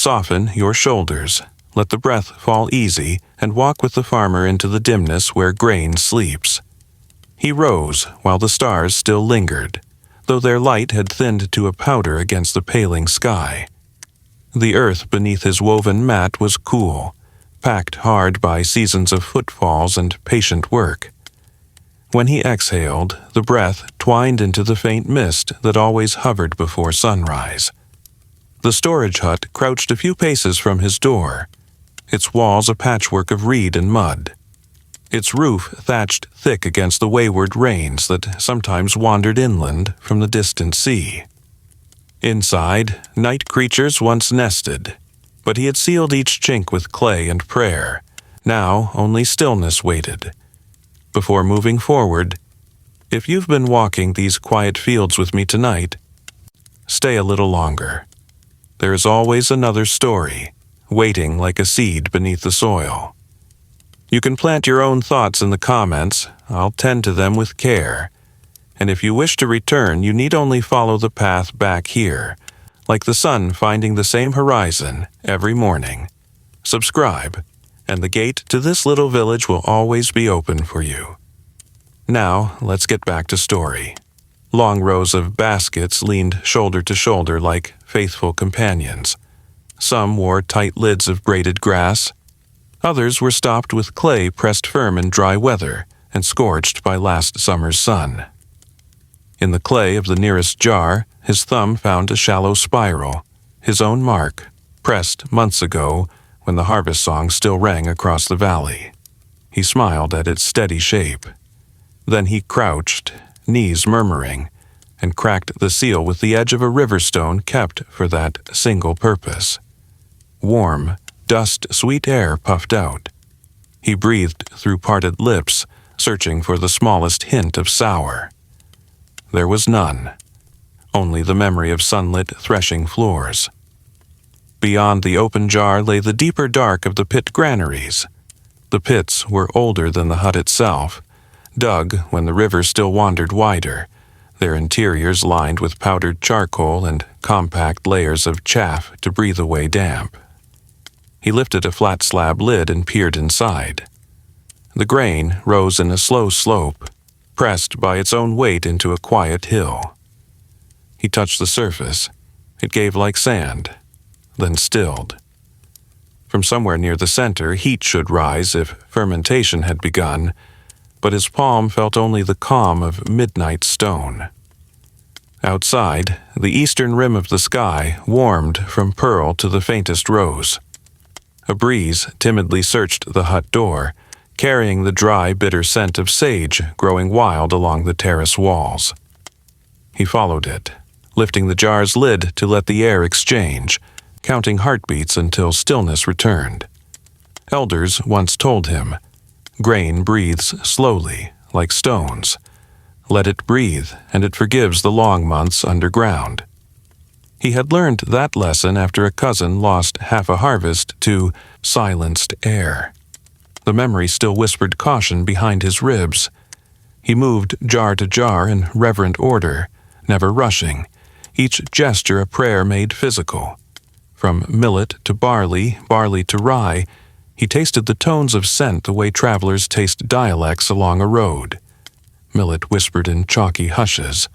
Soften your shoulders, let the breath fall easy, and walk with the farmer into the dimness where grain sleeps. He rose while the stars still lingered, though their light had thinned to a powder against the paling sky. The earth beneath his woven mat was cool, packed hard by seasons of footfalls and patient work. When he exhaled, the breath twined into the faint mist that always hovered before sunrise. The storage hut crouched a few paces from his door, its walls a patchwork of reed and mud, its roof thatched thick against the wayward rains that sometimes wandered inland from the distant sea. Inside, night creatures once nested, but he had sealed each chink with clay and prayer. Now only stillness waited. Before moving forward, if you've been walking these quiet fields with me tonight, stay a little longer. There is always another story, waiting like a seed beneath the soil. You can plant your own thoughts in the comments. I'll tend to them with care. And if you wish to return, you need only follow the path back here, like the sun finding the same horizon every morning. Subscribe, and the gate to this little village will always be open for you. Now, let's get back to story. Long rows of baskets leaned shoulder to shoulder like faithful companions. Some wore tight lids of braided grass. Others were stopped with clay pressed firm in dry weather and scorched by last summer's sun. In the clay of the nearest jar, his thumb found a shallow spiral, his own mark, pressed months ago when the harvest song still rang across the valley. He smiled at its steady shape. Then he crouched, knees murmuring, and cracked the seal with the edge of a river stone kept for that single purpose. Warm, dust-sweet air puffed out. He breathed through parted lips, searching for the smallest hint of sour. There was none, only the memory of sunlit threshing floors. Beyond the open jar lay the deeper dark of the pit granaries. The pits were older than the hut itself, dug when the river still wandered wider, their interiors lined with powdered charcoal and compact layers of chaff to breathe away damp. He lifted a flat slab lid and peered inside. The grain rose in a slow slope, pressed by its own weight into a quiet hill. He touched the surface. It gave like sand, then stilled. From somewhere near the center, heat should rise if fermentation had begun, but his palm felt only the calm of midnight stone. Outside, the eastern rim of the sky warmed from pearl to the faintest rose. A breeze timidly searched the hut door, carrying the dry, bitter scent of sage growing wild along the terrace walls. He followed it, lifting the jar's lid to let the air exchange, counting heartbeats until stillness returned. Elders once told him, "Grain breathes slowly, like stones. Let it breathe, and it forgives the long months underground." He had learned that lesson after a cousin lost half a harvest to silenced air. The memory still whispered caution behind his ribs. He moved jar to jar in reverent order, never rushing, each gesture a prayer made physical. From millet to barley, barley to rye, he tasted the tones of scent the way travelers taste dialects along a road. Millet whispered in chalky hushes.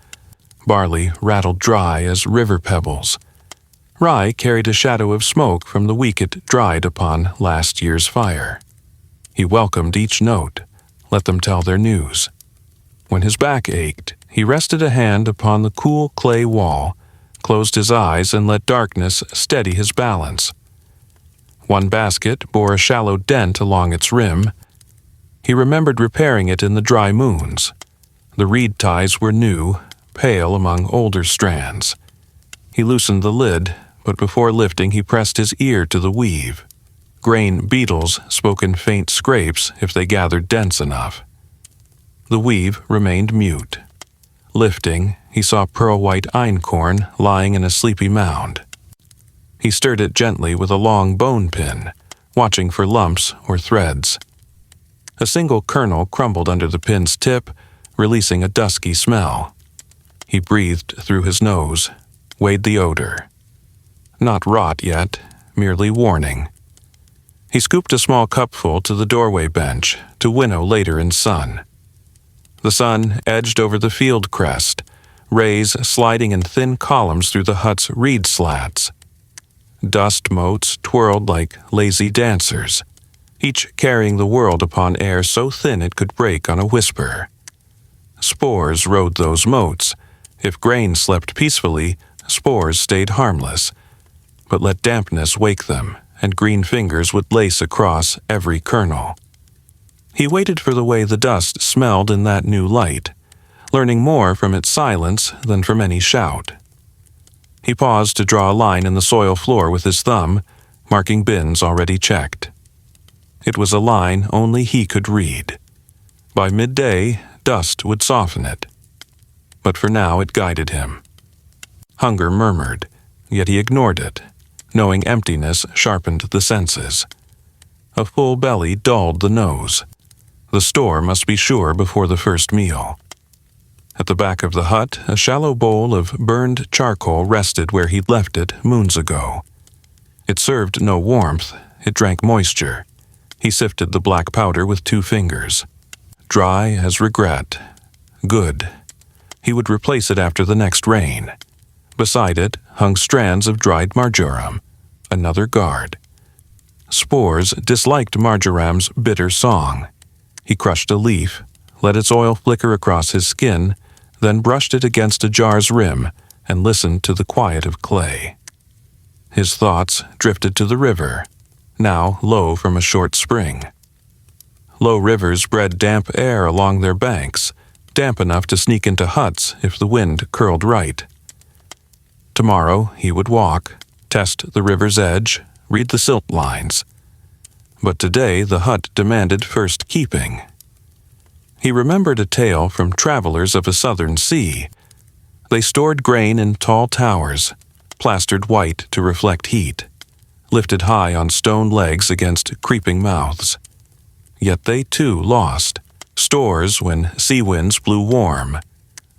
Barley rattled dry as river pebbles. Rye carried a shadow of smoke from the week it dried upon last year's fire. He welcomed each note, let them tell their news. When his back ached, he rested a hand upon the cool clay wall, closed his eyes and let darkness steady his balance. One basket bore a shallow dent along its rim. He remembered repairing it in the dry moons. The reed ties were new, pale among older strands. He loosened the lid, but before lifting he pressed his ear to the weave. Grain beetles spoke in faint scrapes if they gathered dense enough. The weave remained mute. Lifting, he saw pearl-white einkorn lying in a sleepy mound. He stirred it gently with a long bone pin, watching for lumps or threads. A single kernel crumbled under the pin's tip, releasing a dusky smell. He breathed through his nose, weighed the odor. Not rot yet, merely warning. He scooped a small cupful to the doorway bench to winnow later in sun. The sun edged over the field crest, rays sliding in thin columns through the hut's reed slats. Dust motes twirled like lazy dancers, each carrying the world upon air so thin it could break on a whisper. Spores rode those motes. If grain slept peacefully, spores stayed harmless. But let dampness wake them, and green fingers would lace across every kernel. He waited for the way the dust smelled in that new light, learning more from its silence than from any shout. He paused to draw a line in the soil floor with his thumb, marking bins already checked. It was a line only he could read. By midday, dust would soften it. But for now it guided him. Hunger murmured, yet he ignored it, knowing emptiness sharpened the senses. A full belly dulled the nose. The store must be sure before the first meal. At the back of the hut, a shallow bowl of burned charcoal rested where he'd left it moons ago. It served no warmth, it drank moisture. He sifted the black powder with 2 fingers. Dry as regret. Good. He would replace it after the next rain. Beside it hung strands of dried marjoram, another guard. Spores disliked marjoram's bitter song. He crushed a leaf, let its oil flicker across his skin, then brushed it against a jar's rim and listened to the quiet of clay. His thoughts drifted to the river, now low from a short spring. Low rivers bred damp air along their banks, damp enough to sneak into huts if the wind curled right. Tomorrow he would walk, test the river's edge, read the silt lines. But today the hut demanded first keeping. He remembered a tale from travelers of a southern sea. They stored grain in tall towers, plastered white to reflect heat, lifted high on stone legs against creeping mouths. Yet they too lost. Stores when sea winds blew warm.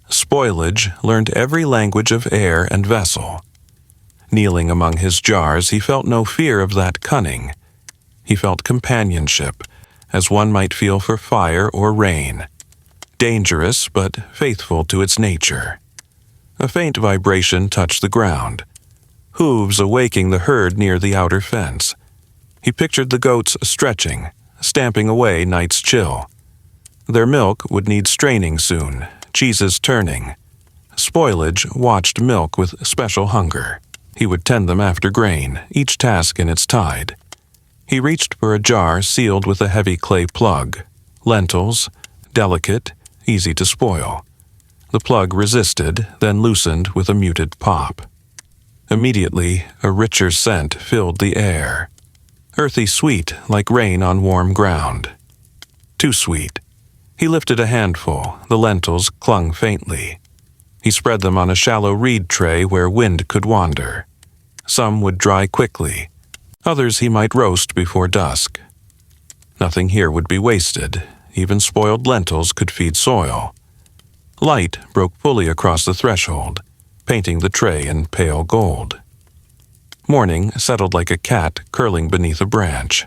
Spoilage learned every language of air and vessel. Kneeling among his jars, he felt no fear of that cunning. He felt companionship, as one might feel for fire or rain. Dangerous, but faithful to its nature. A faint vibration touched the ground. Hooves awaking the herd near the outer fence. He pictured the goats stretching, stamping away night's chill. Their milk would need straining soon, cheeses turning. Spoilage watched milk with special hunger. He would tend them after grain, each task in its tide. He reached for a jar sealed with a heavy clay plug. Lentils, delicate, easy to spoil. The plug resisted, then loosened with a muted pop. Immediately, a richer scent filled the air. Earthy sweet, like rain on warm ground. Too sweet. He lifted a handful. The lentils clung faintly. He spread them on a shallow reed tray where wind could wander. Some would dry quickly. Others he might roast before dusk. Nothing here would be wasted. Even spoiled lentils could feed soil. Light broke fully across the threshold, painting the tray in pale gold. Morning settled like a cat curling beneath a branch.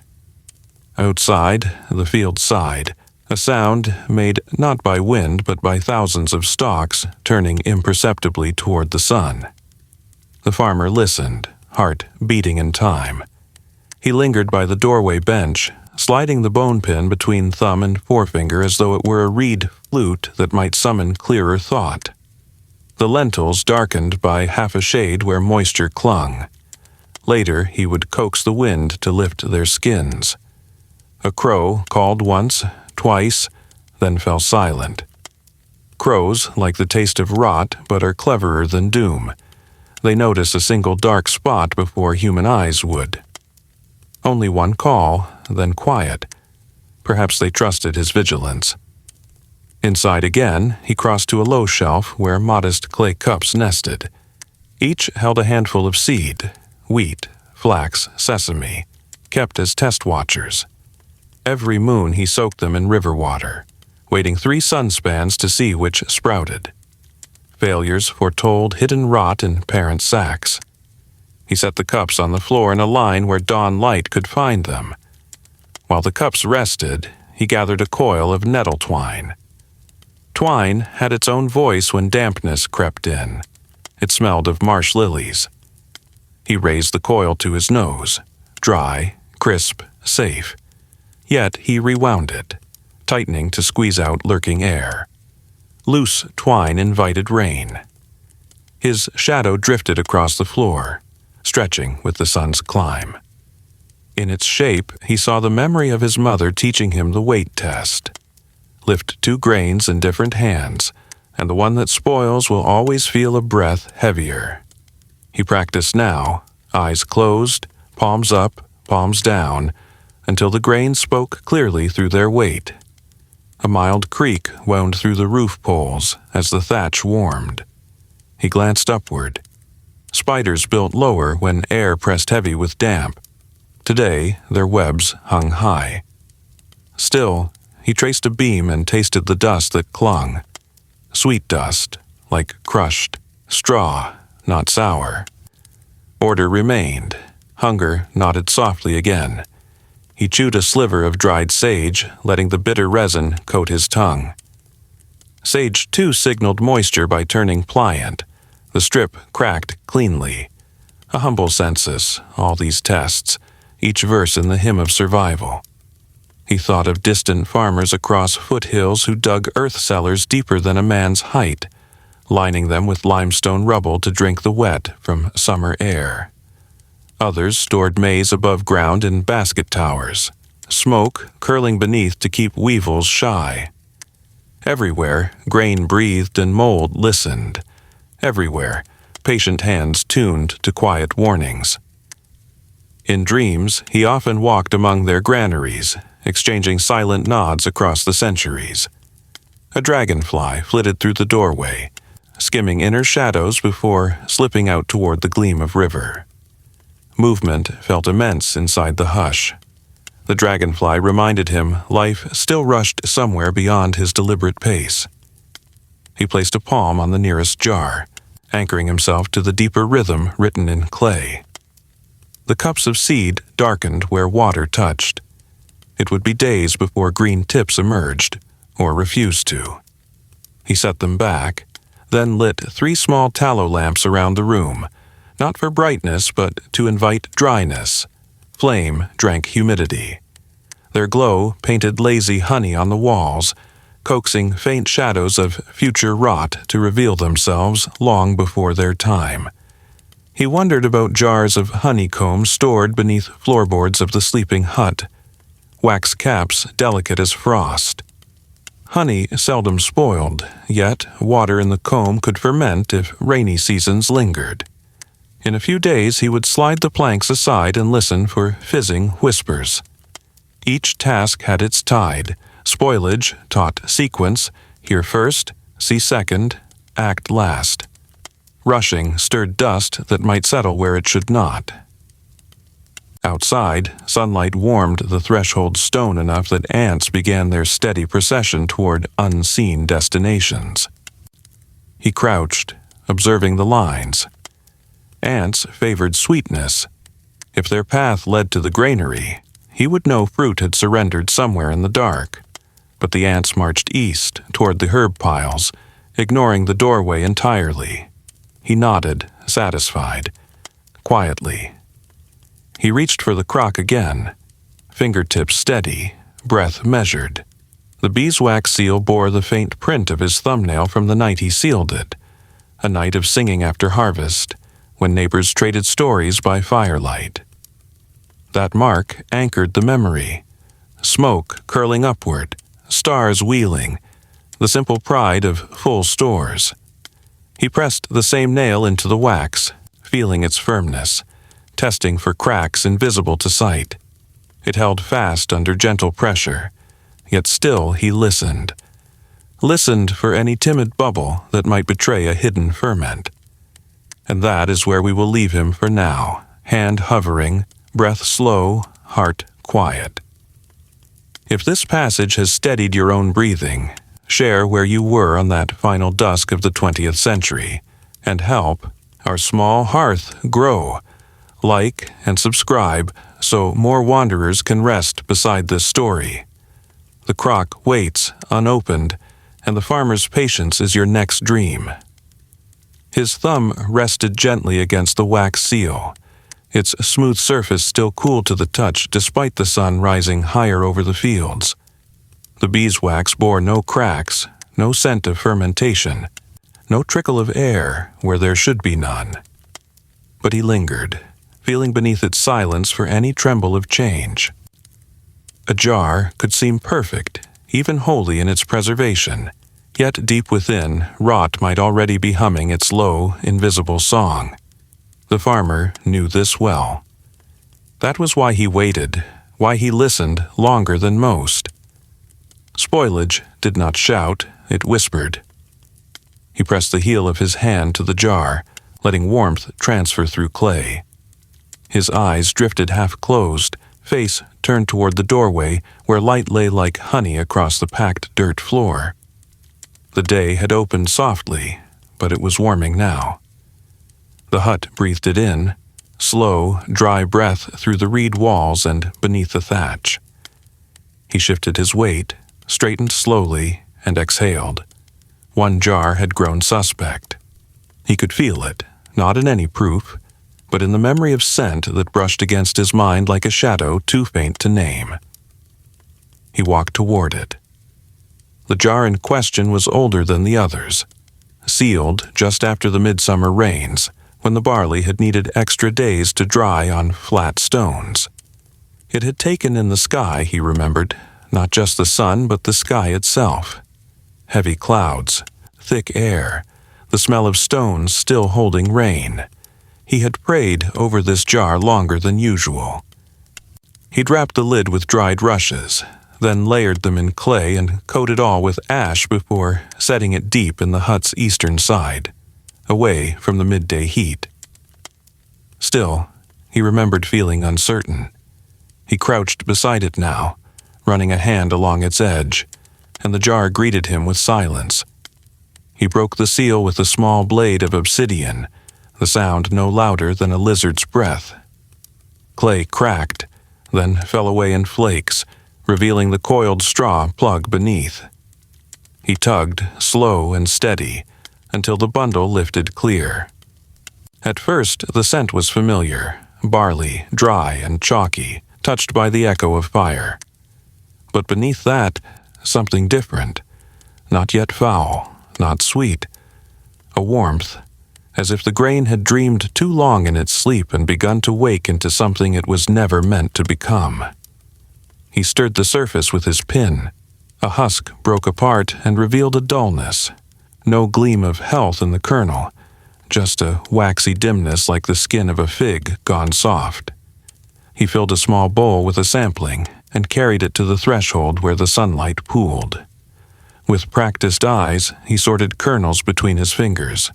Outside, the field sighed, a sound made not by wind but by thousands of stalks turning imperceptibly toward the sun. The farmer listened, heart beating in time. He lingered by the doorway bench, sliding the bone pin between thumb and forefinger as though it were a reed flute that might summon clearer thought. The lentils darkened by half a shade where moisture clung. Later he would coax the wind to lift their skins. A crow called once, twice, then fell silent. Crows like the taste of rot but are cleverer than doom. They notice a single dark spot before human eyes would. Only one call, then quiet. Perhaps they trusted his vigilance. Inside again, he crossed to a low shelf where modest clay cups nested. Each held a handful of seed, wheat, flax, sesame, kept as test watchers. Every moon he soaked them in river water, waiting 3 sunspans to see which sprouted. Failures foretold hidden rot in parent sacks. He set the cups on the floor in a line where dawn light could find them. While the cups rested, he gathered a coil of nettle twine. Twine had its own voice when dampness crept in. It smelled of marsh lilies. He raised the coil to his nose, dry, crisp, safe. Yet he rewound it, tightening to squeeze out lurking air. Loose twine invited rain. His shadow drifted across the floor, stretching with the sun's climb. In its shape, he saw the memory of his mother teaching him the weight test. Lift 2 grains in different hands, and the one that spoils will always feel a breath heavier. He practiced now, eyes closed, palms up, palms down, until the grains spoke clearly through their weight. A mild creak wound through the roof poles as the thatch warmed. He glanced upward. Spiders built lower when air pressed heavy with damp. Today, their webs hung high. Still, he traced a beam and tasted the dust that clung. Sweet dust, like crushed straw, not sour. Order remained. Hunger nodded softly again. He chewed a sliver of dried sage, letting the bitter resin coat his tongue. Sage, too, signaled moisture by turning pliant. The strip cracked cleanly. A humble census, all these tests, each verse in the hymn of survival. He thought of distant farmers across foothills who dug earth cellars deeper than a man's height, lining them with limestone rubble to drink the wet from summer air. Others stored maize above ground in basket towers, smoke curling beneath to keep weevils shy. Everywhere, grain breathed and mold listened. Everywhere, patient hands tuned to quiet warnings. In dreams, he often walked among their granaries, exchanging silent nods across the centuries. A dragonfly flitted through the doorway, skimming inner shadows before slipping out toward the gleam of river. Movement felt immense inside the hush. The dragonfly reminded him life still rushed somewhere beyond his deliberate pace. He placed a palm on the nearest jar, anchoring himself to the deeper rhythm written in clay. The cups of seed darkened where water touched. It would be days before green tips emerged, or refused to. He set them back, then lit 3 small tallow lamps around the room, not for brightness but to invite dryness. Flame drank humidity. Their glow painted lazy honey on the walls, coaxing faint shadows of future rot to reveal themselves long before their time. He wondered about jars of honeycombs stored beneath floorboards of the sleeping hut, wax caps delicate as frost. Honey seldom spoiled, yet water in the comb could ferment if rainy seasons lingered. In a few days he would slide the planks aside and listen for fizzing whispers. Each task had its tide. Spoilage taught sequence, hear first, see second, act last. Rushing stirred dust that might settle where it should not. Outside, sunlight warmed the threshold stone enough that ants began their steady procession toward unseen destinations. He crouched, observing the lines. Ants favored sweetness. If their path led to the granary, he would know fruit had surrendered somewhere in the dark. But the ants marched east, toward the herb piles, ignoring the doorway entirely. He nodded, satisfied. Quietly. He reached for the crock again, fingertips steady, breath measured. The beeswax seal bore the faint print of his thumbnail from the night he sealed it, a night of singing after harvest, when neighbors traded stories by firelight. That mark anchored the memory. Smoke curling upward, stars wheeling, the simple pride of full stores. He pressed the same nail into the wax, feeling its firmness, testing for cracks invisible to sight. It held fast under gentle pressure, yet still he listened. Listened for any timid bubble that might betray a hidden ferment. And that is where we will leave him for now, hand hovering, breath slow, heart quiet. If this passage has steadied your own breathing, share where you were on that final dusk of the 20th century, and help our small hearth grow, like, and subscribe so more wanderers can rest beside this story. The crock waits, unopened, and the farmer's patience is your next dream. His thumb rested gently against the wax seal, its smooth surface still cool to the touch despite the sun rising higher over the fields. The beeswax bore no cracks, no scent of fermentation, no trickle of air where there should be none. But he lingered, feeling beneath its silence for any tremble of change. A jar could seem perfect, even holy in its preservation, yet deep within, rot might already be humming its low, invisible song. The farmer knew this well. That was why he waited, why he listened longer than most. Spoilage did not shout, it whispered. He pressed the heel of his hand to the jar, letting warmth transfer through clay. His eyes drifted half-closed, face turned toward the doorway where light lay like honey across the packed dirt floor. The day had opened softly, but it was warming now. The hut breathed it in, slow, dry breath through the reed walls and beneath the thatch. He shifted his weight, straightened slowly, and exhaled. One jar had grown suspect. He could feel it, not in any proof, but in the memory of scent that brushed against his mind like a shadow too faint to name. He walked toward it. The jar in question was older than the others, sealed just after the midsummer rains, when the barley had needed extra days to dry on flat stones. It had taken in the sky, he remembered, not just the sun but the sky itself. Heavy clouds, thick air, the smell of stones still holding rain. He had prayed over this jar longer than usual. He'd wrapped the lid with dried rushes, then layered them in clay and coated all with ash before setting it deep in the hut's eastern side, away from the midday heat. Still, he remembered feeling uncertain. He crouched beside it now, running a hand along its edge, and the jar greeted him with silence. He broke the seal with a small blade of obsidian, the sound no louder than a lizard's breath. Clay cracked, then fell away in flakes, revealing the coiled straw plug beneath. He tugged, slow and steady, until the bundle lifted clear. At first, the scent was familiar, barley, dry and chalky, touched by the echo of fire. But beneath that, something different, not yet foul, not sweet, a warmth, as if the grain had dreamed too long in its sleep and begun to wake into something it was never meant to become. He stirred the surface with his pin. A husk broke apart and revealed a dullness. No gleam of health in the kernel, just a waxy dimness like the skin of a fig gone soft. He filled a small bowl with a sampling and carried it to the threshold where the sunlight pooled. With practiced eyes, he sorted kernels between his fingers.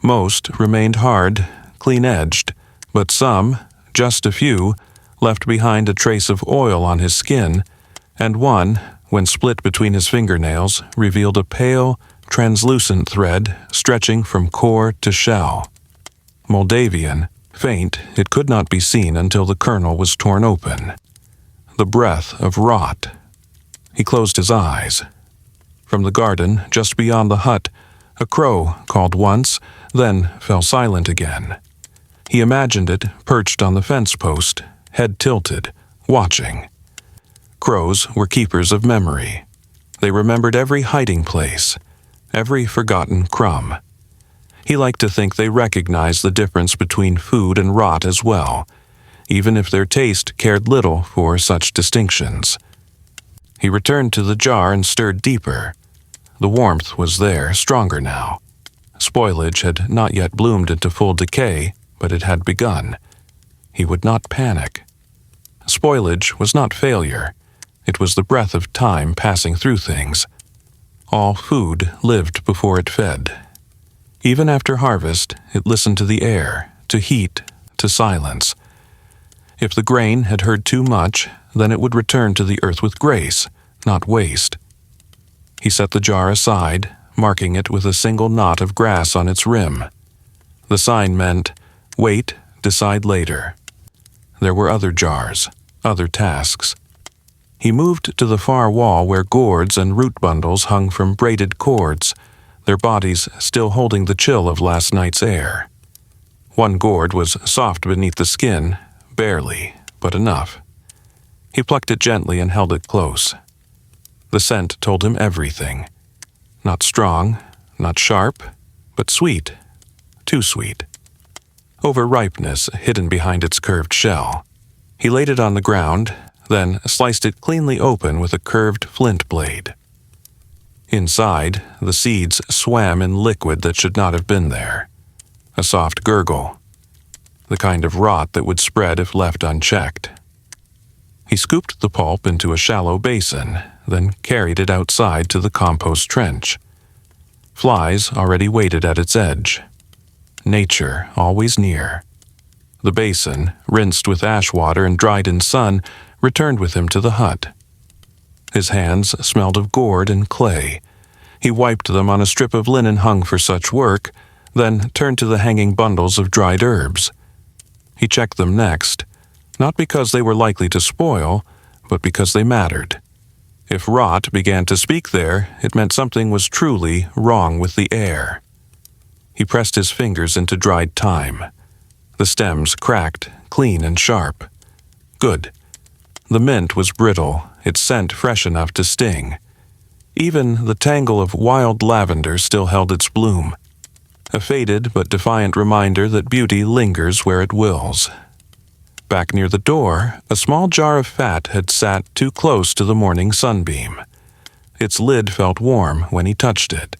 Most remained hard, clean-edged, but some, just a few, left behind a trace of oil on his skin, and one, when split between his fingernails, revealed a pale, translucent thread stretching from core to shell. Moldavian, faint, it could not be seen until the kernel was torn open. The breath of rot. He closed his eyes. From the garden, just beyond the hut, a crow called once, then fell silent again. He imagined it perched on the fence post, head tilted, watching. Crows were keepers of memory. They remembered every hiding place, every forgotten crumb. He liked to think they recognized the difference between food and rot as well, even if their taste cared little for such distinctions. He returned to the jar and stirred deeper. The warmth was there, stronger now. Spoilage had not yet bloomed into full decay, but it had begun. He would not panic. Spoilage was not failure. It was the breath of time passing through things. All food lived before it fed. Even after harvest, it listened to the air, to heat, to silence. If the grain had heard too much, then it would return to the earth with grace, not waste. He set the jar aside, marking it with a single knot of grass on its rim. The sign meant, wait, decide later. There were other jars, other tasks. He moved to the far wall where gourds and root bundles hung from braided cords, their bodies still holding the chill of last night's air. One gourd was soft beneath the skin, barely, but enough. He plucked it gently and held it close. The scent told him everything. Not strong, not sharp, but sweet, too sweet. Over-ripeness hidden behind its curved shell. He laid it on the ground, then sliced it cleanly open with a curved flint blade. Inside, the seeds swam in liquid that should not have been there. A soft gurgle. The kind of rot that would spread if left unchecked. He scooped the pulp into a shallow basin, then carried it outside to the compost trench. Flies already waited at its edge. Nature always near. The basin, rinsed with ash water and dried in sun, returned with him to the hut. His hands smelled of gourd and clay. He wiped them on a strip of linen hung for such work, then turned to the hanging bundles of dried herbs. He checked them next, not because they were likely to spoil, but because they mattered. If rot began to speak there, it meant something was truly wrong with the air. He pressed his fingers into dried thyme. The stems cracked, clean and sharp. Good. The mint was brittle, its scent fresh enough to sting. Even the tangle of wild lavender still held its bloom. A faded but defiant reminder that beauty lingers where it wills. Back near the door, a small jar of fat had sat too close to the morning sunbeam. Its lid felt warm when he touched it.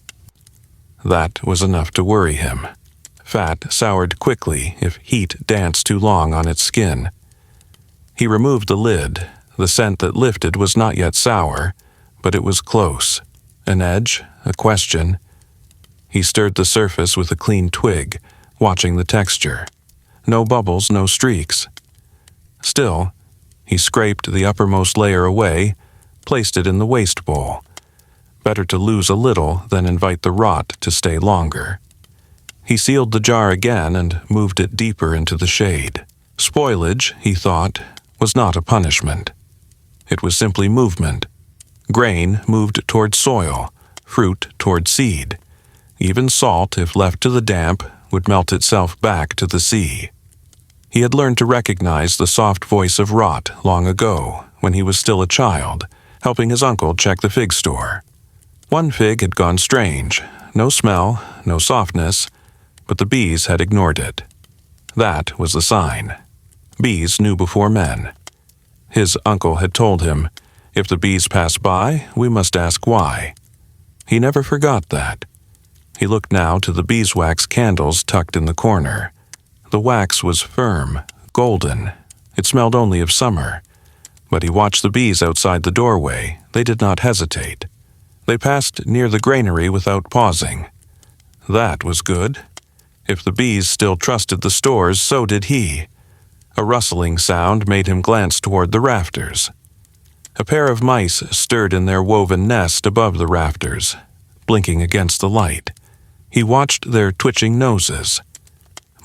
That was enough to worry him. Fat soured quickly if heat danced too long on its skin. He removed the lid. The scent that lifted was not yet sour, but it was close. An edge, a question. He stirred the surface with a clean twig, watching the texture. No bubbles, no streaks. Still, he scraped the uppermost layer away, placed it in the waste bowl. Better to lose a little than invite the rot to stay longer. He sealed the jar again and moved it deeper into the shade. Spoilage, he thought, was not a punishment. It was simply movement. Grain moved toward soil, fruit toward seed. Even salt, if left to the damp, would melt itself back to the sea. He had learned to recognize the soft voice of rot long ago, when he was still a child, helping his uncle check the fig store. One fig had gone strange. No smell, no softness, but the bees had ignored it. That was the sign. Bees knew before men. His uncle had told him, "If the bees pass by, we must ask why." He never forgot that. He looked now to the beeswax candles tucked in the corner. The wax was firm, golden. It smelled only of summer. But he watched the bees outside the doorway. They did not hesitate. They passed near the granary without pausing. That was good. If the bees still trusted the stores, so did he. A rustling sound made him glance toward the rafters. A pair of mice stirred in their woven nest above the rafters, blinking against the light. He watched their twitching noses.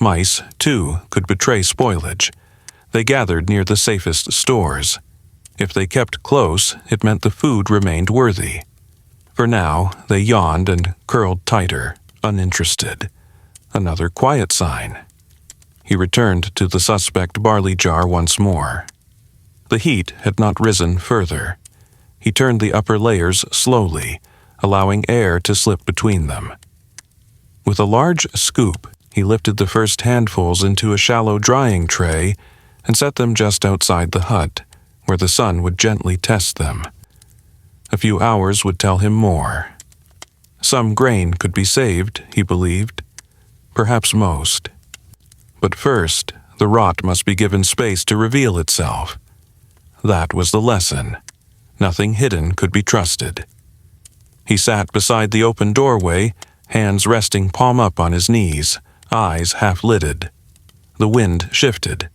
Mice, too, could betray spoilage. They gathered near the safest stores. If they kept close, it meant the food remained worthy. For now, they yawned and curled tighter, uninterested. Another quiet sign. He returned to the suspect barley jar once more. The heat had not risen further. He turned the upper layers slowly, allowing air to slip between them. With a large scoop, he lifted the first handfuls into a shallow drying tray and set them just outside the hut, where the sun would gently test them. A few hours would tell him more. Some grain could be saved, he believed. Perhaps most. But first, the rot must be given space to reveal itself. That was the lesson. Nothing hidden could be trusted. He sat beside the open doorway, hands resting palm up on his knees, eyes half-lidded. The wind shifted.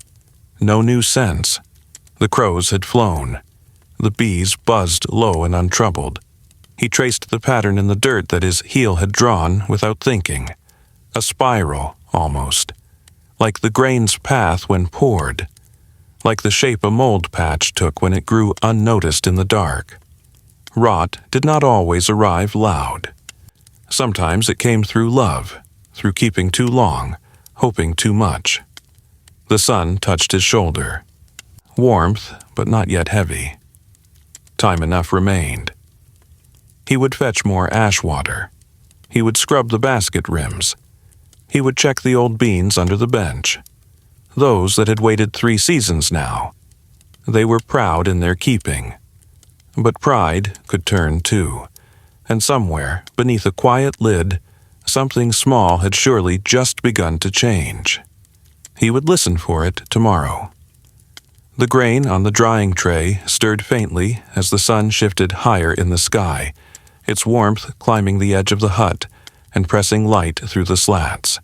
No new scents. The crows had flown. The bees buzzed low and untroubled. He traced the pattern in the dirt that his heel had drawn without thinking. A spiral, almost. like the grain's path when poured, like the shape a mold patch took when it grew unnoticed in the dark. Rot did not always arrive loud. Sometimes it came through love, through keeping too long, hoping too much. The sun touched his shoulder. Warmth, but not yet heavy. Time enough remained. He would fetch more ash water. He would scrub the basket rims. He would check the old beans under the bench. Those that had waited 3 seasons now. They were proud in their keeping. But pride could turn too, and somewhere, beneath a quiet lid, something small had surely just begun to change. He would listen for it tomorrow. The grain on the drying tray stirred faintly as the sun shifted higher in the sky, its warmth climbing the edge of the hut and pressing light through the slats.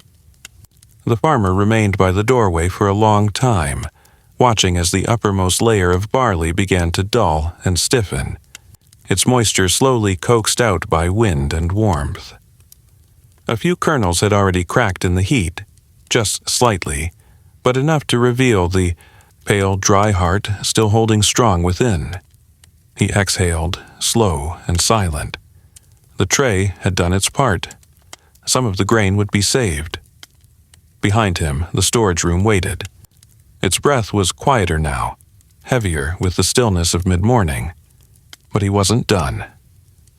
The farmer remained by the doorway for a long time, watching as the uppermost layer of barley began to dull and stiffen, its moisture slowly coaxed out by wind and warmth. A few kernels had already cracked in the heat, just slightly, but enough to reveal the pale, dry heart still holding strong within. He exhaled, slow and silent. The tray had done its part. Some of the grain would be saved. Behind him, the storage room waited. Its breath was quieter now, heavier with the stillness of mid-morning. But he wasn't done.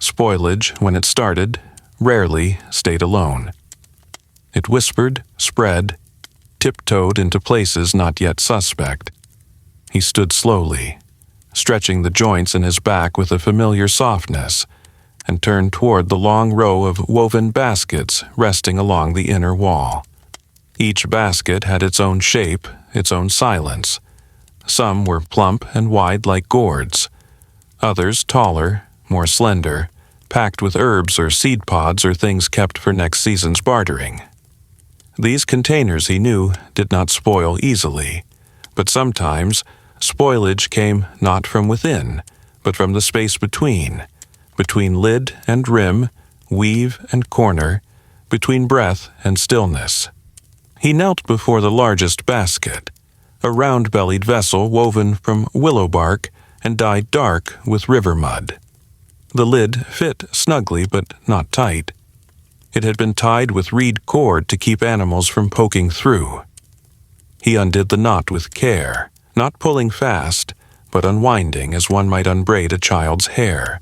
Spoilage, when it started, rarely stayed alone. It whispered, spread, tiptoed into places not yet suspect. He stood slowly, stretching the joints in his back with a familiar softness, and turned toward the long row of woven baskets resting along the inner wall. Each basket had its own shape, its own silence. Some were plump and wide like gourds, others taller, more slender, packed with herbs or seed pods or things kept for next season's bartering. These containers, he knew, did not spoil easily, but sometimes spoilage came not from within, but from the space between lid and rim, weave and corner, between breath and stillness. He knelt before the largest basket, a round-bellied vessel woven from willow bark and dyed dark with river mud. The lid fit snugly but not tight. It had been tied with reed cord to keep animals from poking through. He undid the knot with care, not pulling fast, but unwinding as one might unbraid a child's hair.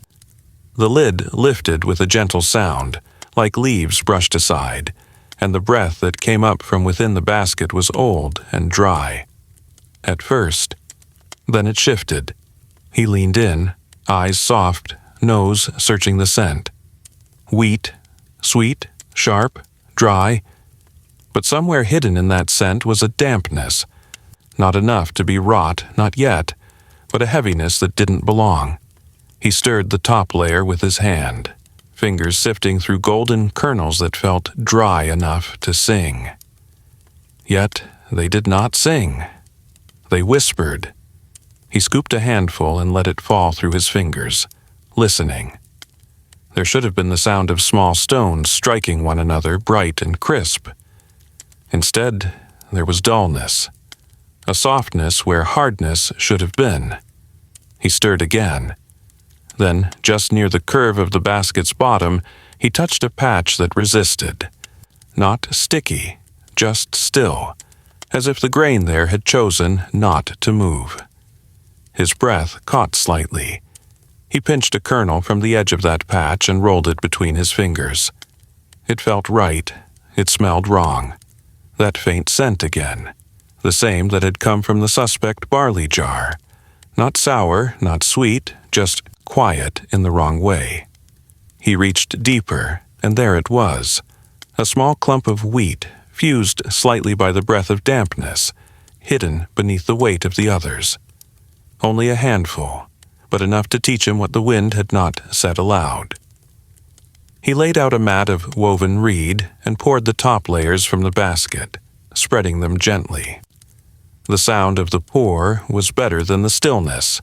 The lid lifted with a gentle sound, like leaves brushed aside, and the breath that came up from within the basket was old and dry. At first. Then it shifted. He leaned in, eyes soft, nose searching the scent. Wheat, sweet, sharp, dry. But somewhere hidden in that scent was a dampness. Not enough to be rot, not yet, but a heaviness that didn't belong. He stirred the top layer with his hand, fingers sifting through golden kernels that felt dry enough to sing. Yet they did not sing. They whispered. He scooped a handful and let it fall through his fingers, listening. There should have been the sound of small stones striking one another, bright and crisp. Instead, there was dullness, a softness where hardness should have been. He stirred again. Then, just near the curve of the basket's bottom, he touched a patch that resisted. Not sticky, just still, as if the grain there had chosen not to move. His breath caught slightly. He pinched a kernel from the edge of that patch and rolled it between his fingers. It felt right. It smelled wrong. That faint scent again, the same that had come from the suspect barley jar. Not sour, not sweet, just quiet in the wrong way. He reached deeper, and there it was, a small clump of wheat, fused slightly by the breath of dampness, hidden beneath the weight of the others. Only a handful, but enough to teach him what the wind had not said aloud. He laid out a mat of woven reed and poured the top layers from the basket, spreading them gently. The sound of the pour was better than the stillness.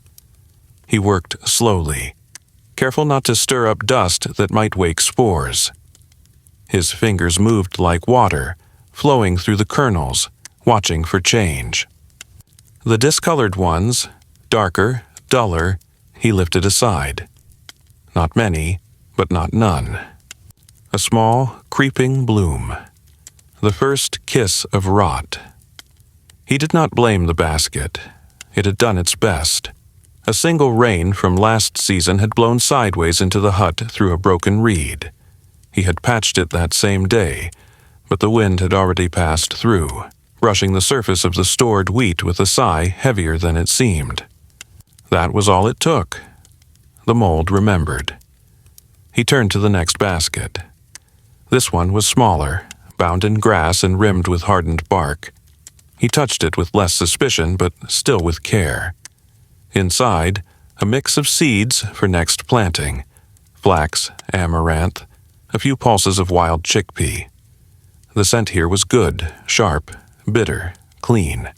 He worked slowly, careful not to stir up dust that might wake spores. His fingers moved like water, flowing through the kernels, watching for change. The discolored ones, darker, duller, he lifted aside. Not many, but not none. A small, creeping bloom. The first kiss of rot. He did not blame the basket. It had done its best. A single rain from last season had blown sideways into the hut through a broken reed. He had patched it that same day, but the wind had already passed through, brushing the surface of the stored wheat with a sigh heavier than it seemed. That was all it took. The mold remembered. He turned to the next basket. This one was smaller, bound in grass and rimmed with hardened bark. He touched it with less suspicion, but still with care. Inside, a mix of seeds for next planting: flax, amaranth, a few pulses of wild chickpea. The scent here was good, sharp, bitter, clean.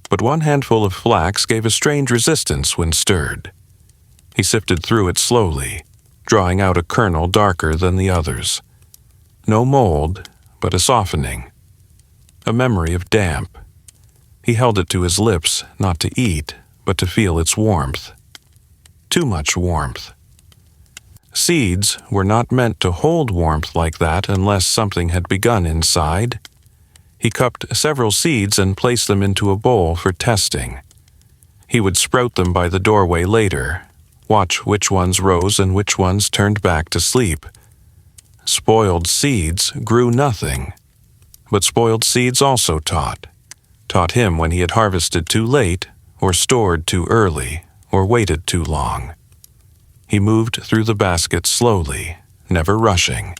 But one handful of flax gave a strange resistance when stirred. He sifted through it slowly, drawing out a kernel darker than the others. No mold, but a softening. A memory of damp. He held it to his lips, not to eat, but to feel its warmth. Too much warmth. Seeds were not meant to hold warmth like that unless something had begun inside. He cupped several seeds and placed them into a bowl for testing. He would sprout them by the doorway later, watch which ones rose and which ones turned back to sleep. Spoiled seeds grew nothing, but spoiled seeds also taught him when he had harvested too late, or stored too early, or waited too long. He moved through the basket slowly, never rushing.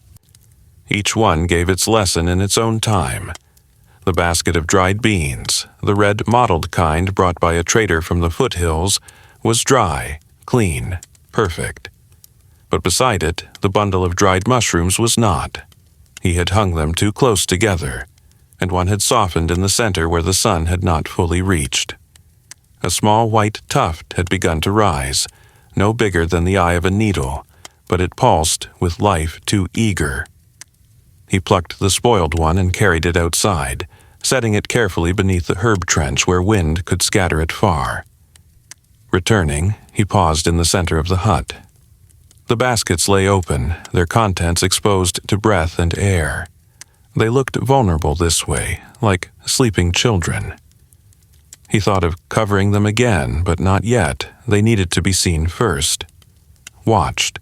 Each one gave its lesson in its own time. The basket of dried beans, the red mottled kind brought by a trader from the foothills, was dry, clean, perfect. But beside it, the bundle of dried mushrooms was not. He had hung them too close together, and one had softened in the center where the sun had not fully reached. A small white tuft had begun to rise, no bigger than the eye of a needle, but it pulsed with life too eager. He plucked the spoiled one and carried it outside, setting it carefully beneath the herb trench where wind could scatter it far. Returning, he paused in the center of the hut. The baskets lay open, their contents exposed to breath and air. They looked vulnerable this way, like sleeping children. He thought of covering them again, but not yet. They needed to be seen first. Watched.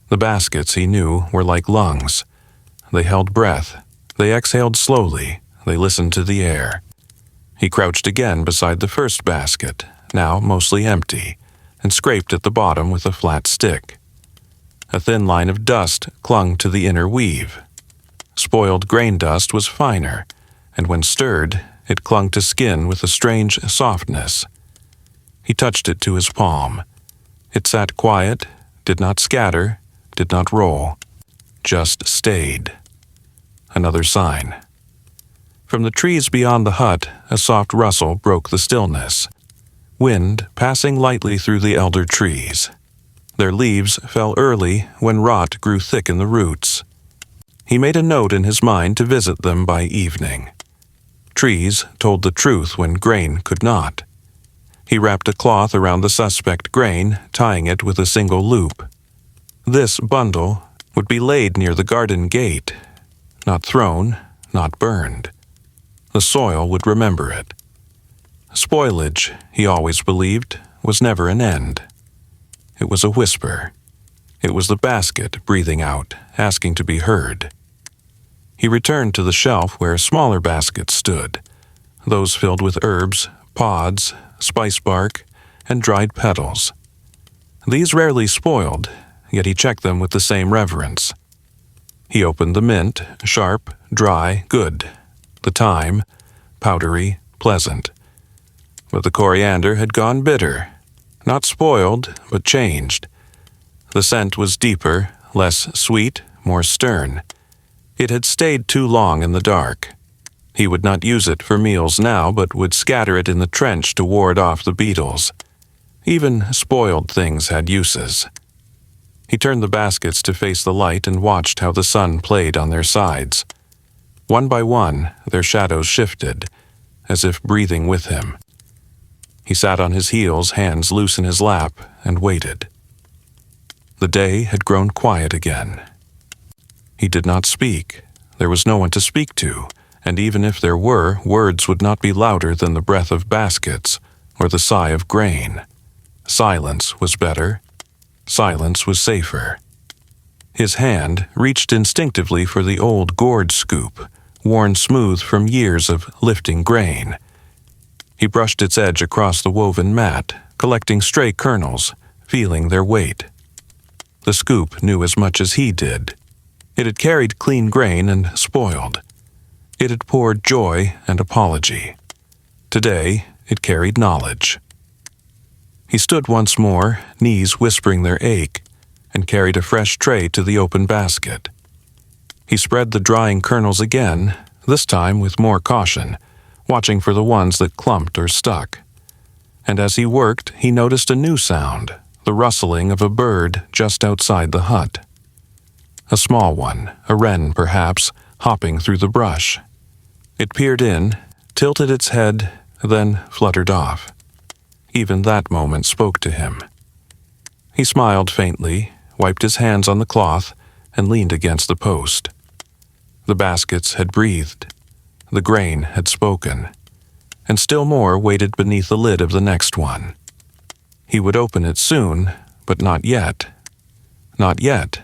The baskets, he knew, were like lungs. They held breath. They exhaled slowly. They listened to the air. He crouched again beside the first basket, now mostly empty, and scraped at the bottom with a flat stick. A thin line of dust clung to the inner weave. Spoiled grain dust was finer, and when stirred, it clung to skin with a strange softness. He touched it to his palm. It sat quiet, did not scatter, did not roll, just stayed. Another sign. From the trees beyond the hut, a soft rustle broke the stillness. Wind passing lightly through the elder trees. Their leaves fell early when rot grew thick in the roots. He made a note in his mind to visit them by evening. Trees told the truth when grain could not. He wrapped a cloth around the suspect grain, tying it with a single loop. This bundle would be laid near the garden gate, not thrown, not burned. The soil would remember it. Spoilage, he always believed, was never an end. It was a whisper. It was the basket breathing out, asking to be heard. He returned to the shelf where smaller baskets stood, those filled with herbs, pods, spice bark, and dried petals. These rarely spoiled, yet he checked them with the same reverence. He opened the mint, sharp, dry, good. The thyme, powdery, pleasant. But the coriander had gone bitter, not spoiled, but changed. The scent was deeper, less sweet, more stern. It had stayed too long in the dark. He would not use it for meals now, but would scatter it in the trench to ward off the beetles. Even spoiled things had uses. He turned the baskets to face the light and watched how the sun played on their sides. One by one, their shadows shifted. as if breathing with him. He sat on his heels, hands loose in his lap, and waited. The day had grown quiet again. He did not speak. There was no one to speak to, and even if there were, words would not be louder than the breath of baskets or the sigh of grain. Silence was better. Silence was safer. His hand reached instinctively for the old gourd scoop, worn smooth from years of lifting grain. He brushed its edge across the woven mat, collecting stray kernels, feeling their weight. The scoop knew as much as he did. It had carried clean grain and spoiled. It had poured joy and apology. Today, it carried knowledge. He stood once more, knees whispering their ache, and carried a fresh tray to the open basket. He spread the drying kernels again, this time with more caution, watching for the ones that clumped or stuck. And as he worked, he noticed a new sound, the rustling of a bird just outside the hut. A small one, a wren perhaps, hopping through the brush. It peered in, tilted its head, then fluttered off. Even that moment spoke to him. He smiled faintly, wiped his hands on the cloth, and leaned against the post. The baskets had breathed. The grain had spoken. And still more waited beneath the lid of the next one. He would open it soon, but not yet. Not yet.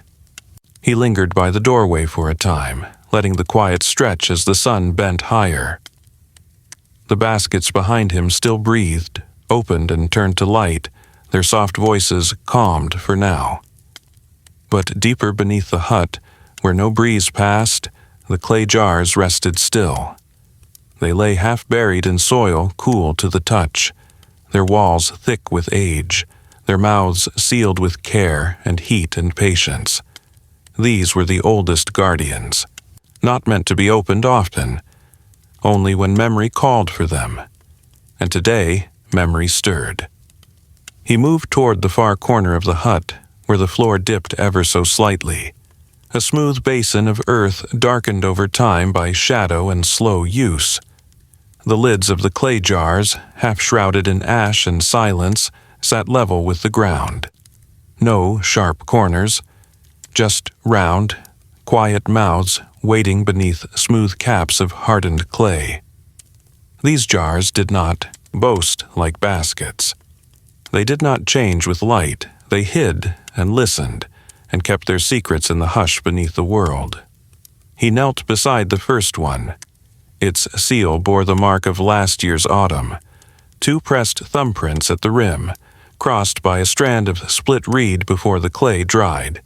He lingered by the doorway for a time, letting the quiet stretch as the sun bent higher. The baskets behind him still breathed, opened and turned to light, their soft voices calmed for now. But deeper beneath the hut, where no breeze passed, the clay jars rested still. They lay half buried in soil, cool to the touch, their walls thick with age, their mouths sealed with care and heat and patience. These were the oldest guardians, not meant to be opened often, only when memory called for them. And today, memory stirred. He moved toward the far corner of the hut, where the floor dipped ever so slightly. A smooth basin of earth darkened over time by shadow and slow use. The lids of the clay jars, half shrouded in ash and silence, sat level with the ground. No sharp corners, just round, quiet mouths waiting beneath smooth caps of hardened clay. These jars did not boast like baskets. They did not change with light. They hid and listened, and kept their secrets in the hush beneath the world. He knelt beside the first one. Its seal bore the mark of last year's autumn, 2 pressed thumbprints at the rim, crossed by a strand of split reed before the clay dried.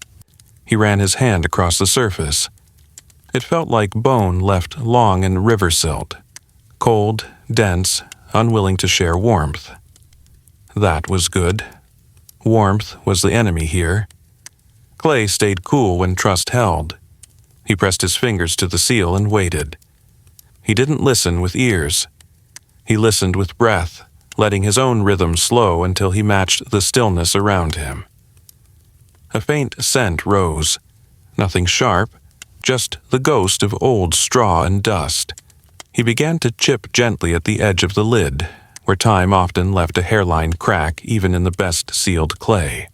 He ran his hand across the surface. It felt like bone left long in river silt, cold, dense, unwilling to share warmth. That was good. Warmth was the enemy here. Clay stayed cool when trust held. He pressed his fingers to the seal and waited. He didn't listen with ears. He listened with breath, letting his own rhythm slow until he matched the stillness around him. A faint scent rose. Nothing sharp, just the ghost of old straw and dust. He began to chip gently at the edge of the lid, where time often left a hairline crack even in the best sealed clay.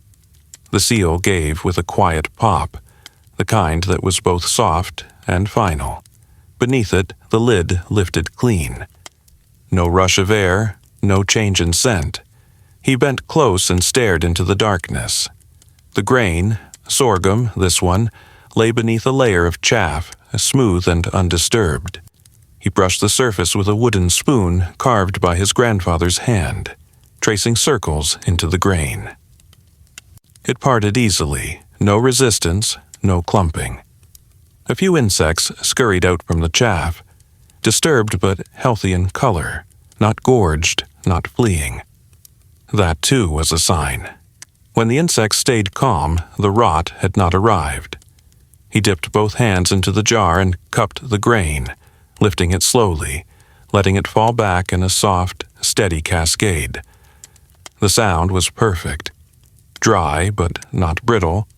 The seal gave with a quiet pop, the kind that was both soft and final. Beneath it, the lid lifted clean. No rush of air, no change in scent. He bent close and stared into the darkness. The grain, sorghum, this one, lay beneath a layer of chaff, smooth and undisturbed. He brushed the surface with a wooden spoon carved by his grandfather's hand, tracing circles into the grain. It parted easily, no resistance, no clumping. A few insects scurried out from the chaff, disturbed but healthy in color, not gorged, not fleeing. That too was a sign. When the insects stayed calm, the rot had not arrived. He dipped both hands into the jar and cupped the grain, lifting it slowly, letting it fall back in a soft, steady cascade. The sound was perfect. Dry, but not brittle.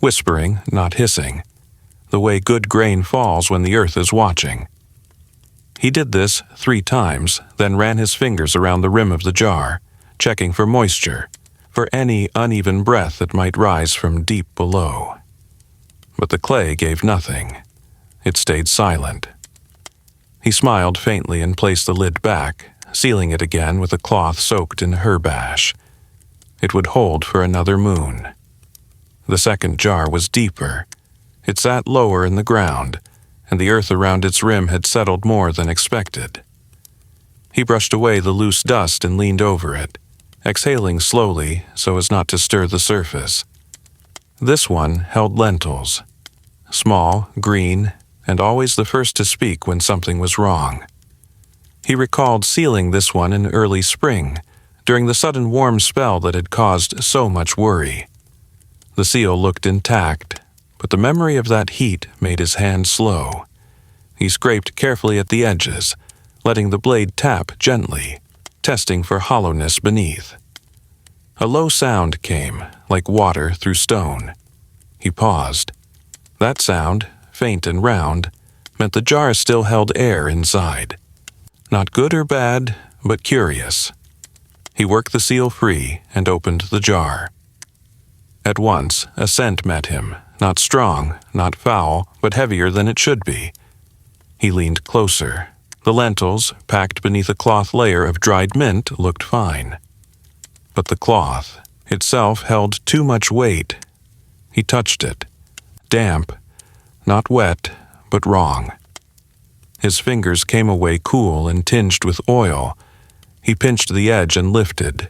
Whispering, not hissing. The way good grain falls when the earth is watching. He did this 3 times, then ran his fingers around the rim of the jar, checking for moisture, for any uneven breath that might rise from deep below. But the clay gave nothing. It stayed silent. He smiled faintly and placed the lid back, sealing it again with a cloth soaked in herb ash. It would hold for another moon. The second jar was deeper. It sat lower in the ground, and the earth around its rim had settled more than expected. He brushed away the loose dust and leaned over it, exhaling slowly so as not to stir the surface. This one held lentils, small, green, and always the first to speak when something was wrong. He recalled sealing this one in early spring, during the sudden warm spell that had caused so much worry. The seal looked intact, but the memory of that heat made his hand slow. He scraped carefully at the edges, letting the blade tap gently, testing for hollowness beneath. A low sound came, like water through stone. He paused. That sound, faint and round, meant the jar still held air inside. Not good or bad, but curious. He worked the seal free and opened the jar. At once, a scent met him, not strong, not foul, but heavier than it should be. He leaned closer. The lentils, packed beneath a cloth layer of dried mint, looked fine. But the cloth itself held too much weight. He touched it. Damp, not wet, but wrong. His fingers came away cool and tinged with oil. He pinched the edge and lifted.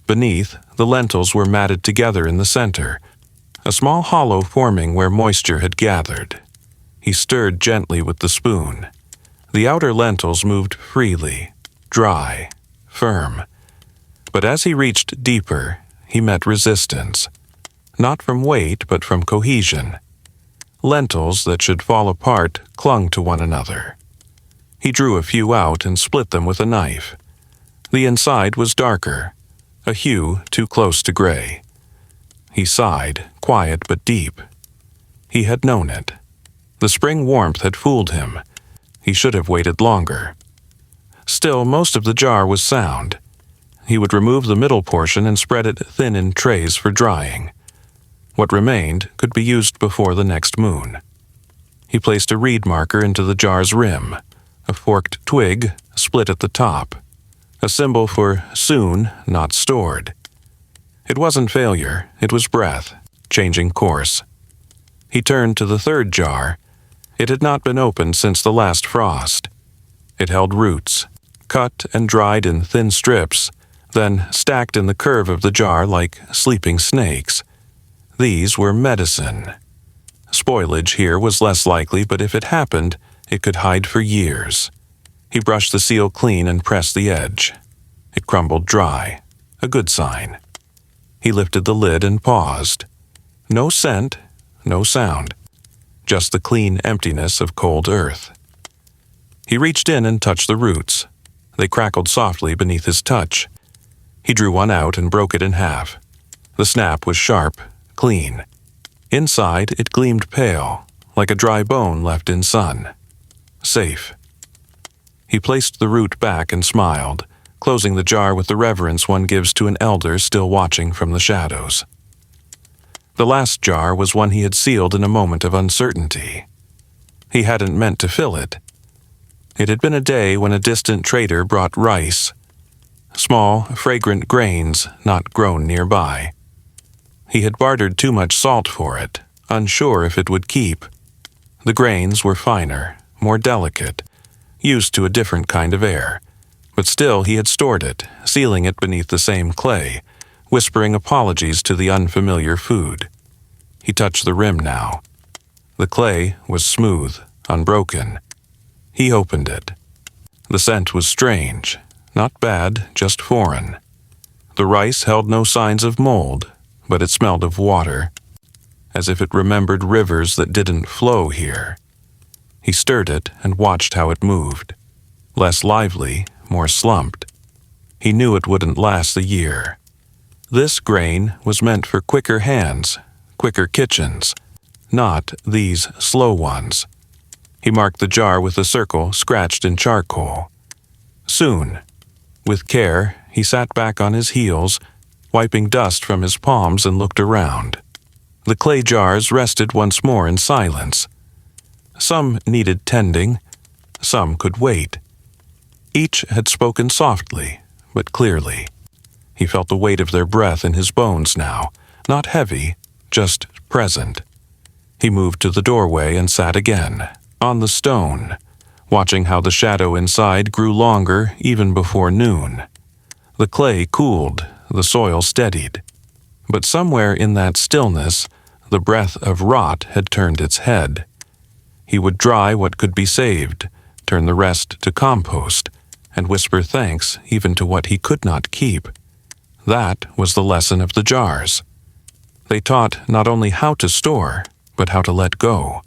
Beneath, the lentils were matted together in the center, a small hollow forming where moisture had gathered. He stirred gently with the spoon. The outer lentils moved freely, dry, firm. But as he reached deeper, he met resistance. Not from weight, but from cohesion. Lentils that should fall apart clung to one another. He drew a few out and split them with a knife. The inside was darker, a hue too close to gray. He sighed, quiet but deep. He had known it. The spring warmth had fooled him. He should have waited longer. Still, most of the jar was sound. He would remove the middle portion and spread it thin in trays for drying. What remained could be used before the next moon. He placed a reed marker into the jar's rim, a forked twig split at the top, a symbol for soon, not stored. It wasn't failure, it was breath, changing course. He turned to the third jar. It had not been opened since the last frost. It held roots, cut and dried in thin strips, then stacked in the curve of the jar like sleeping snakes. These were medicine. Spoilage here was less likely, but if it happened, it could hide for years. He brushed the seal clean and pressed the edge. It crumbled dry, a good sign. He lifted the lid and paused. No scent, no sound, just the clean emptiness of cold earth. He reached in and touched the roots. They crackled softly beneath his touch. He drew one out and broke it in half. The snap was sharp, clean. Inside, it gleamed pale, like a dry bone left in sun. Safe. He placed the root back and smiled, closing the jar with the reverence one gives to an elder still watching from the shadows. The last jar was one he had sealed in a moment of uncertainty. He hadn't meant to fill it. It had been a day when a distant trader brought rice, small, fragrant grains not grown nearby. He had bartered too much salt for it, unsure if it would keep. The grains were finer, more delicate, used to a different kind of air, but still he had stored it, sealing it beneath the same clay, whispering apologies to the unfamiliar food. He touched the rim now. The clay was smooth, unbroken. He opened it. The scent was strange, not bad, just foreign. The rice held no signs of mold, but it smelled of water, as if it remembered rivers that didn't flow here. He stirred it and watched how it moved. Less lively, more slumped. He knew it wouldn't last a year. This grain was meant for quicker hands, quicker kitchens, not these slow ones. He marked the jar with a circle scratched in charcoal. Soon, with care, he sat back on his heels, wiping dust from his palms, and looked around. The clay jars rested once more in silence. Some needed tending, some could wait. Each had spoken softly, but clearly. He felt the weight of their breath in his bones now, not heavy, just present. He moved to the doorway and sat again, on the stone, watching how the shadow inside grew longer even before noon. The clay cooled, the soil steadied. But somewhere in that stillness, the breath of rot had turned its head. He would dry what could be saved, turn the rest to compost, and whisper thanks even to what he could not keep. That was the lesson of the jars. They taught not only how to store, but how to let go.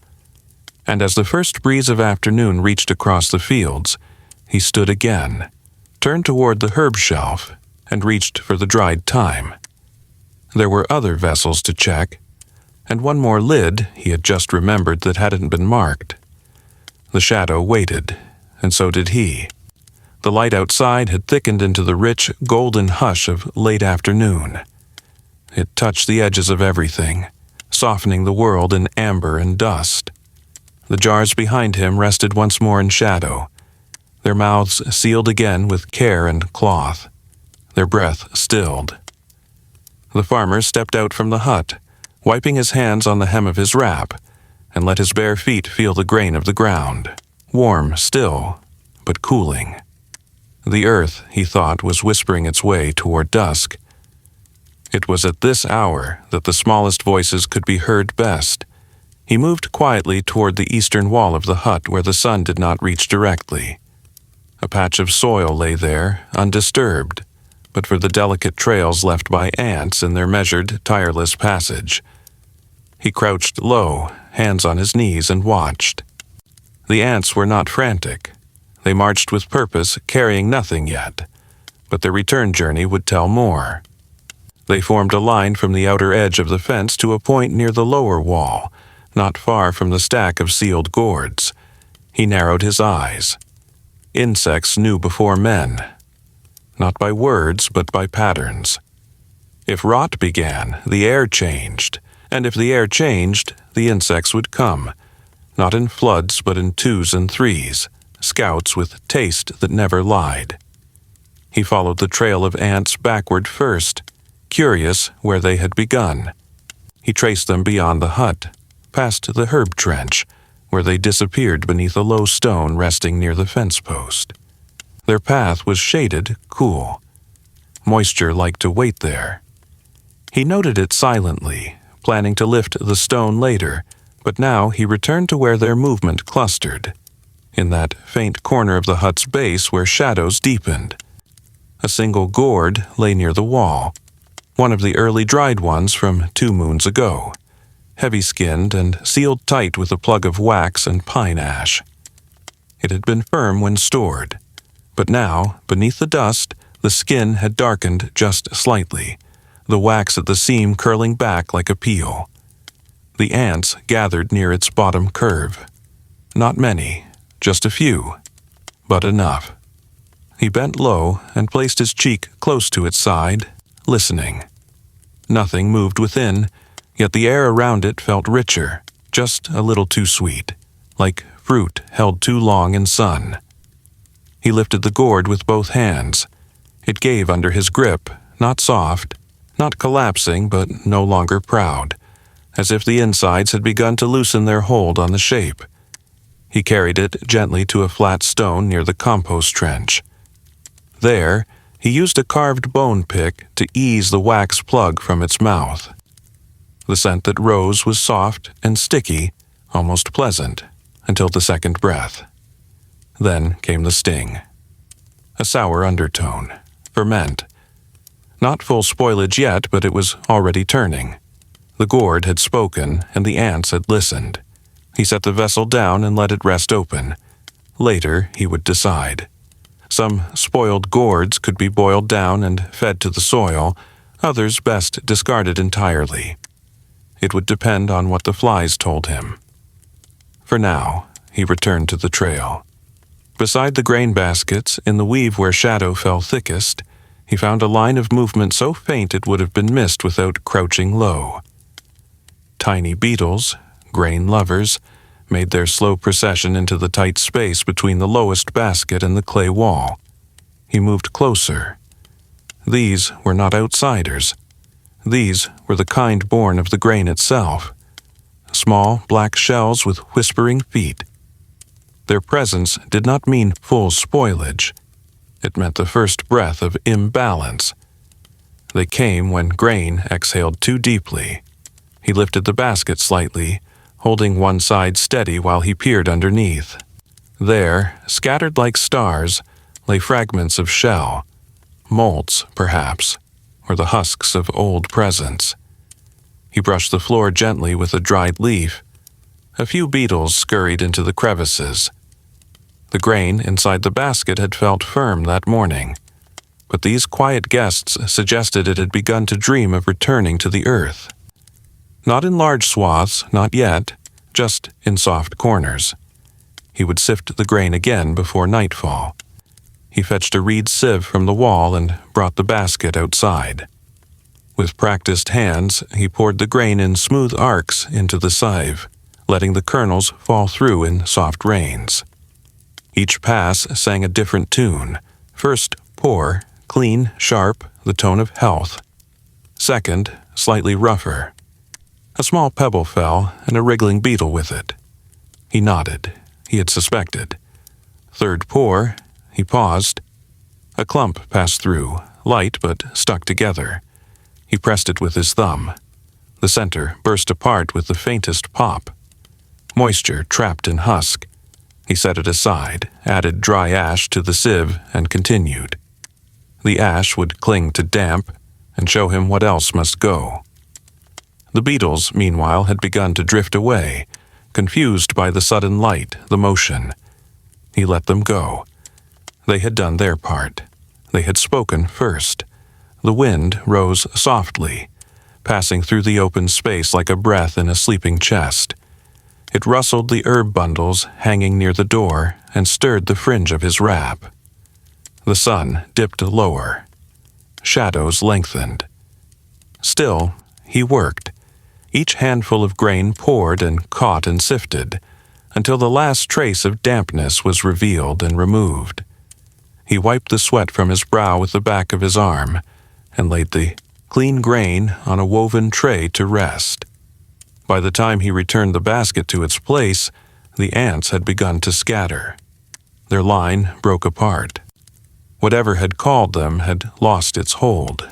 And as the first breeze of afternoon reached across the fields, he stood again, turned toward the herb shelf, and reached for the dried thyme. There were other vessels to check, and one more lid he had just remembered that hadn't been marked. The shadow waited, and so did he. The light outside had thickened into the rich, golden hush of late afternoon. It touched the edges of everything, softening the world in amber and dust. The jars behind him rested once more in shadow, their mouths sealed again with care and cloth, their breath stilled. The farmer stepped out from the hut, wiping his hands on the hem of his wrap, and let his bare feet feel the grain of the ground, warm still, but cooling. The earth, he thought, was whispering its way toward dusk. It was at this hour that the smallest voices could be heard best. He moved quietly toward the eastern wall of the hut where the sun did not reach directly. A patch of soil lay there, undisturbed, but for the delicate trails left by ants in their measured, tireless passage. He crouched low, hands on his knees, and watched. The ants were not frantic. They marched with purpose, carrying nothing yet, but their return journey would tell more. They formed a line from the outer edge of the fence to a point near the lower wall, not far from the stack of sealed gourds. He narrowed his eyes. Insects knew before men, not by words but by patterns. If rot began, the air changed, and if the air changed, the insects would come, not in floods but in twos and threes, scouts with taste that never lied. He followed the trail of ants backward first, curious where they had begun. He traced them beyond the hut, past the herb trench, where they disappeared beneath a low stone resting near the fence post. Their path was shaded, cool. Moisture liked to wait there. He noted it silently, planning to lift the stone later, but now he returned to where their movement clustered, in that faint corner of the hut's base where shadows deepened. A single gourd lay near the wall, one of the early dried ones from 2 moons ago, heavy-skinned and sealed tight with a plug of wax and pine ash. It had been firm when stored, but now, beneath the dust, the skin had darkened just slightly, the wax at the seam curling back like a peel. The ants gathered near its bottom curve. Not many, just a few, but enough. He bent low and placed his cheek close to its side, listening. Nothing moved within, yet the air around it felt richer, just a little too sweet, like fruit held too long in sun. He lifted the gourd with both hands. It gave under his grip, not soft, not collapsing, but no longer proud, as if the insides had begun to loosen their hold on the shape. He carried it gently to a flat stone near the compost trench. There, he used a carved bone pick to ease the wax plug from its mouth. The scent that rose was soft and sticky, almost pleasant, until the second breath. Then came the sting. A sour undertone, ferment. Not full spoilage yet, but it was already turning. The gourd had spoken, and the ants had listened. He set the vessel down and let it rest open. Later, he would decide. Some spoiled gourds could be boiled down and fed to the soil, others best discarded entirely. It would depend on what the flies told him. For now, he returned to the trail. Beside the grain baskets, in the weave where shadow fell thickest, he found a line of movement so faint it would have been missed without crouching low. Tiny beetles, grain lovers, made their slow procession into the tight space between the lowest basket and the clay wall. He moved closer. These were not outsiders. These were the kind born of the grain itself. Small black shells with whispering feet. Their presence did not mean full spoilage. It meant the first breath of imbalance. They came when grain exhaled too deeply. He lifted the basket slightly, holding one side steady while he peered underneath. There, scattered like stars, lay fragments of shell, molts, perhaps, or the husks of old presents. He brushed the floor gently with a dried leaf. A few beetles scurried into the crevices. The grain inside the basket had felt firm that morning, but these quiet guests suggested it had begun to dream of returning to the earth. Not in large swaths, not yet, just in soft corners. He would sift the grain again before nightfall. He fetched a reed sieve from the wall and brought the basket outside. With practiced hands, he poured the grain in smooth arcs into the sieve, letting the kernels fall through in soft rains. Each pass sang a different tune. First, poor, clean, sharp, the tone of health. Second, slightly rougher. A small pebble fell, and a wriggling beetle with it. He nodded. He had suspected. Third pour, he paused. A clump passed through, light but stuck together. He pressed it with his thumb. The center burst apart with the faintest pop. Moisture trapped in husk. He set it aside, added dry ash to the sieve, and continued. The ash would cling to damp and show him what else must go. The beetles, meanwhile, had begun to drift away, confused by the sudden light, the motion. He let them go. They had done their part. They had spoken first. The wind rose softly, passing through the open space like a breath in a sleeping chest. It rustled the herb bundles hanging near the door and stirred the fringe of his wrap. The sun dipped lower. Shadows lengthened. Still, he worked. Each handful of grain poured and caught and sifted, until the last trace of dampness was revealed and removed. He wiped the sweat from his brow with the back of his arm, and laid the clean grain on a woven tray to rest. By the time he returned the basket to its place, the ants had begun to scatter. Their line broke apart. Whatever had called them had lost its hold.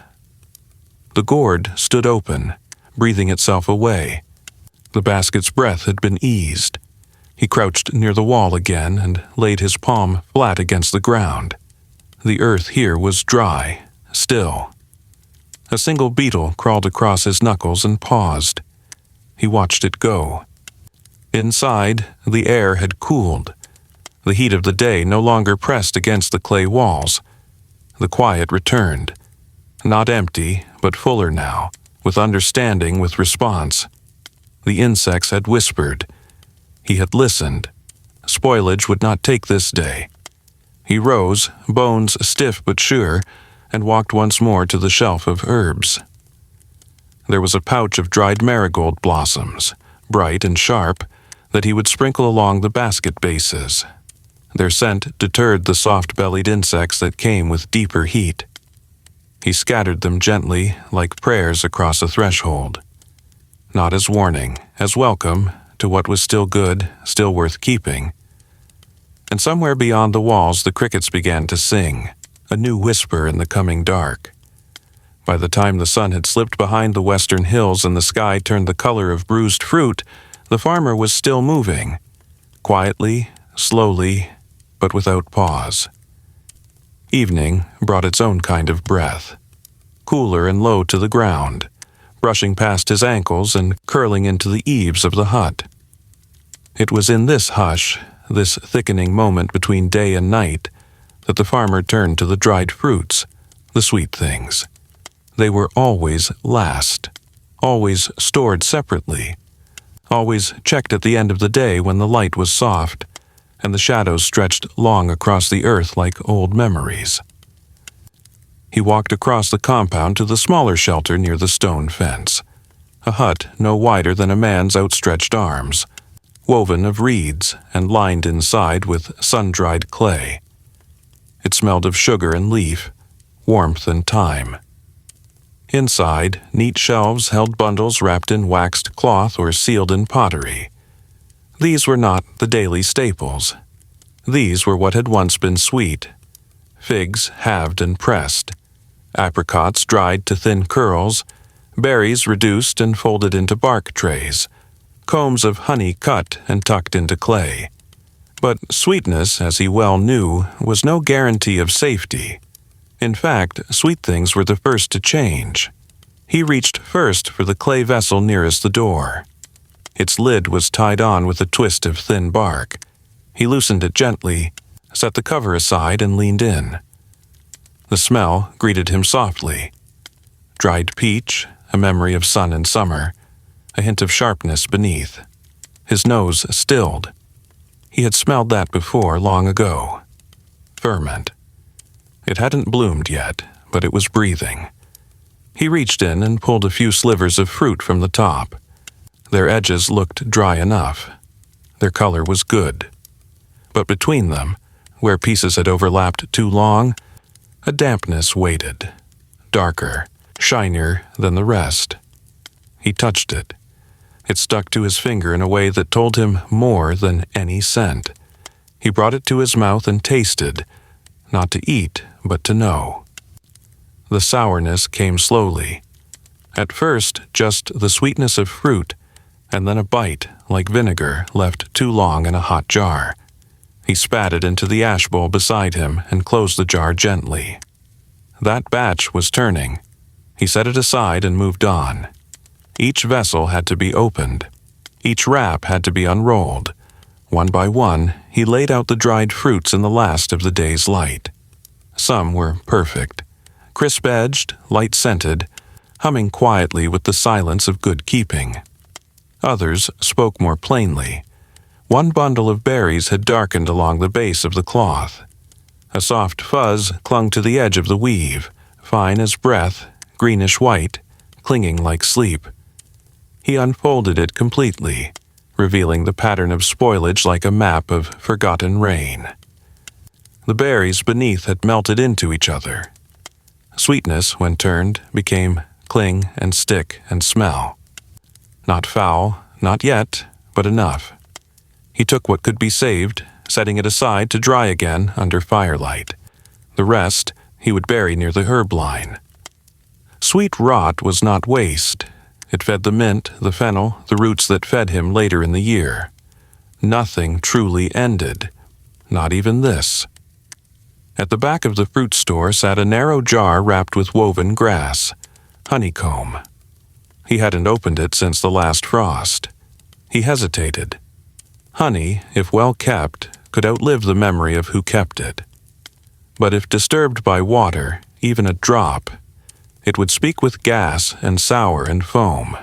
The gourd stood open, breathing itself away. The basket's breath had been eased. He crouched near the wall again and laid his palm flat against the ground. The earth here was dry, still. A single beetle crawled across his knuckles and paused. He watched it go. Inside, the air had cooled. The heat of the day no longer pressed against the clay walls. The quiet returned. Not empty, but fuller now, with understanding, with response. The insects had whispered. He had listened. Spoilage would not take this day. He rose, bones stiff but sure, and walked once more to the shelf of herbs. There was a pouch of dried marigold blossoms, bright and sharp, that he would sprinkle along the basket bases. Their scent deterred the soft-bellied insects that came with deeper heat. He scattered them gently, like prayers across a threshold. Not as warning, as welcome to what was still good, still worth keeping. And somewhere beyond the walls the crickets began to sing, a new whisper in the coming dark. By the time the sun had slipped behind the western hills and the sky turned the color of bruised fruit, the farmer was still moving, quietly, slowly, but without pause. Evening brought its own kind of breath, cooler and low to the ground, brushing past his ankles and curling into the eaves of the hut. It was in this hush, this thickening moment between day and night, that the farmer turned to the dried fruits, the sweet things. They were always last, always stored separately, always checked at the end of the day when the light was soft, and the shadows stretched long across the earth like old memories. He walked across the compound to the smaller shelter near the stone fence, a hut no wider than a man's outstretched arms, woven of reeds and lined inside with sun-dried clay. It smelled of sugar and leaf, warmth and thyme. Inside, neat shelves held bundles wrapped in waxed cloth or sealed in pottery. These were not the daily staples. These were what had once been sweet: figs halved and pressed, apricots dried to thin curls, berries reduced and folded into bark trays, combs of honey cut and tucked into clay. But sweetness, as he well knew, was no guarantee of safety. In fact, sweet things were the first to change. He reached first for the clay vessel nearest the door. Its lid was tied on with a twist of thin bark. He loosened it gently, set the cover aside, and leaned in. The smell greeted him softly. Dried peach, a memory of sun and summer, a hint of sharpness beneath. His nose stilled. He had smelled that before long ago. Ferment. It hadn't bloomed yet, but it was breathing. He reached in and pulled a few slivers of fruit from the top. Their edges looked dry enough. Their color was good. But between them, where pieces had overlapped too long, a dampness waited, darker, shinier than the rest. He touched it. It stuck to his finger in a way that told him more than any scent. He brought it to his mouth and tasted, not to eat, but to know. The sourness came slowly. At first, just the sweetness of fruit, and then a bite, like vinegar left too long in a hot jar. He spat it into the ash bowl beside him and closed the jar gently. That batch was turning. He set it aside and moved on. Each vessel had to be opened. Each wrap had to be unrolled. One by one, he laid out the dried fruits in the last of the day's light. Some were perfect, crisp-edged, light-scented, humming quietly with the silence of good keeping. Others spoke more plainly. One bundle of berries had darkened along the base of the cloth. A soft fuzz clung to the edge of the weave, fine as breath, greenish-white, clinging like sleep. He unfolded it completely, revealing the pattern of spoilage like a map of forgotten rain. The berries beneath had melted into each other. Sweetness, when turned, became cling and stick and smell. Not foul, not yet, but enough. He took what could be saved, setting it aside to dry again under firelight. The rest he would bury near the herb line. Sweet rot was not waste. It fed the mint, the fennel, the roots that fed him later in the year. Nothing truly ended, not even this. At the back of the fruit store sat a narrow jar wrapped with woven grass, honeycomb. He hadn't opened it since the last frost. He hesitated. Honey, if well kept, could outlive the memory of who kept it. But if disturbed by water, even a drop, it would speak with gas and sour and foam.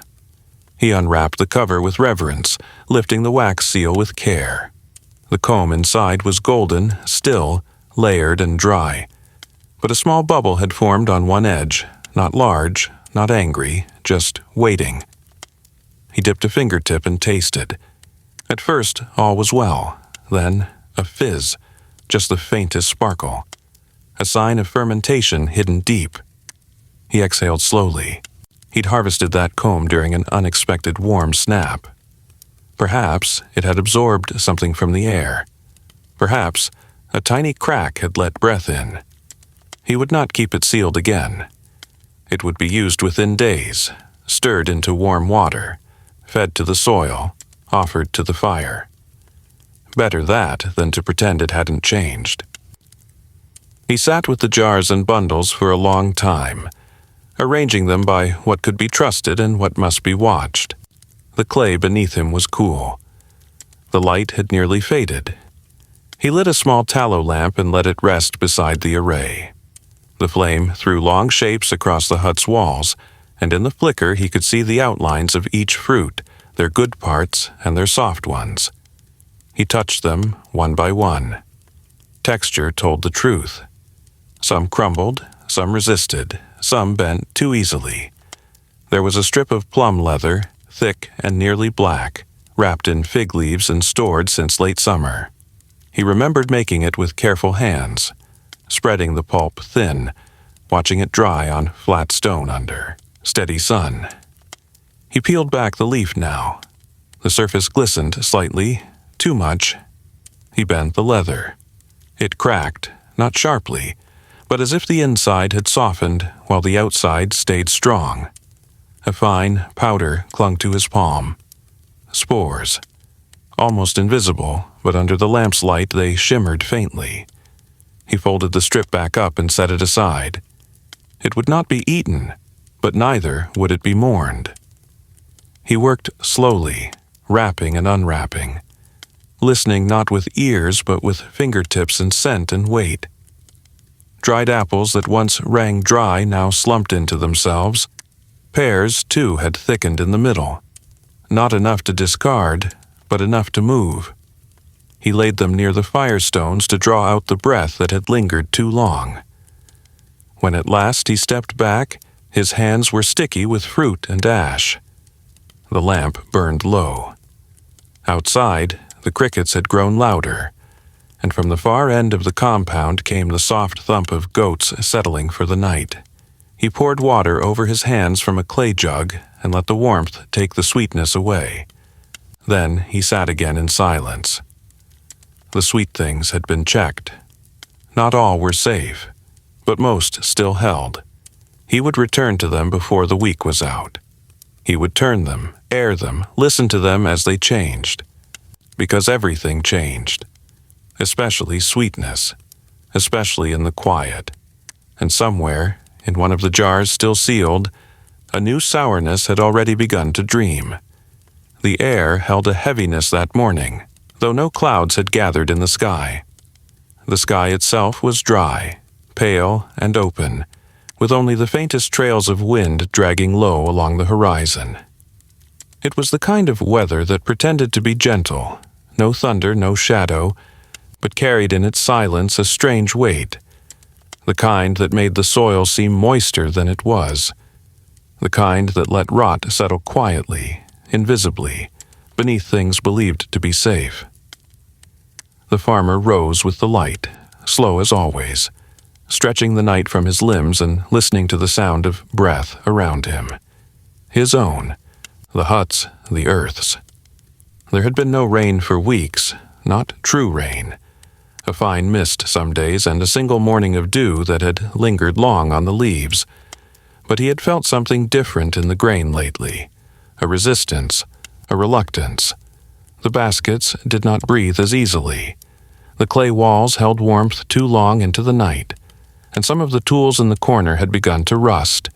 He unwrapped the cover with reverence, lifting the wax seal with care. The comb inside was golden, still, layered and dry, but a small bubble had formed on one edge, not large, not angry, just waiting. He dipped a fingertip and tasted. At first, all was well. Then, a fizz, just the faintest sparkle. A sign of fermentation hidden deep. He exhaled slowly. He'd harvested that comb during an unexpected warm snap. Perhaps it had absorbed something from the air. Perhaps a tiny crack had let breath in. He would not keep it sealed again. It would be used within days, stirred into warm water, fed to the soil, offered to the fire. Better that than to pretend it hadn't changed. He sat with the jars and bundles for a long time, arranging them by what could be trusted and what must be watched. The clay beneath him was cool. The light had nearly faded. He lit a small tallow lamp and let it rest beside the array. The flame threw long shapes across the hut's walls, and in the flicker he could see the outlines of each fruit, their good parts and their soft ones. He touched them one by one. Texture told the truth. Some crumbled, some resisted, some bent too easily. There was a strip of plum leather, thick and nearly black, wrapped in fig leaves and stored since late summer. He remembered making it with careful hands, spreading the pulp thin, watching it dry on flat stone under steady sun. He peeled back the leaf now. The surface glistened slightly, too much. He bent the leather. It cracked, not sharply, but as if the inside had softened while the outside stayed strong. A fine powder clung to his palm. Spores. Almost invisible, but under the lamp's light they shimmered faintly. He folded the strip back up and set it aside. It would not be eaten, but neither would it be mourned. He worked slowly, wrapping and unwrapping, listening not with ears but with fingertips and scent and weight. Dried apples that once rang dry now slumped into themselves. Pears, too, had thickened in the middle. Not enough to discard, but enough to move. He laid them near the firestones to draw out the breath that had lingered too long. When at last he stepped back, his hands were sticky with fruit and ash. The lamp burned low. Outside, the crickets had grown louder, and from the far end of the compound came the soft thump of goats settling for the night. He poured water over his hands from a clay jug and let the warmth take the sweetness away. Then he sat again in silence. The sweet things had been checked. Not all were safe, but most still held. He would return to them before the week was out. He would turn them, air them, listen to them as they changed. Because everything changed. Especially sweetness. Especially in the quiet. And somewhere, in one of the jars still sealed, a new sourness had already begun to dream. The air held a heaviness that morning, though no clouds had gathered in the sky. The sky itself was dry, pale and open, with only the faintest trails of wind dragging low along the horizon. It was the kind of weather that pretended to be gentle, no thunder, no shadow, but carried in its silence a strange weight, the kind that made the soil seem moister than it was, the kind that let rot settle quietly, invisibly, beneath things believed to be safe. The farmer rose with the light, slow as always, stretching the night from his limbs and listening to the sound of breath around him. His own, the hut's, the earth's. There had been no rain for weeks, not true rain. A fine mist some days and a single morning of dew that had lingered long on the leaves. But he had felt something different in the grain lately, a resistance, a reluctance. The baskets did not breathe as easily. The clay walls held warmth too long into the night, and some of the tools in the corner had begun to rust,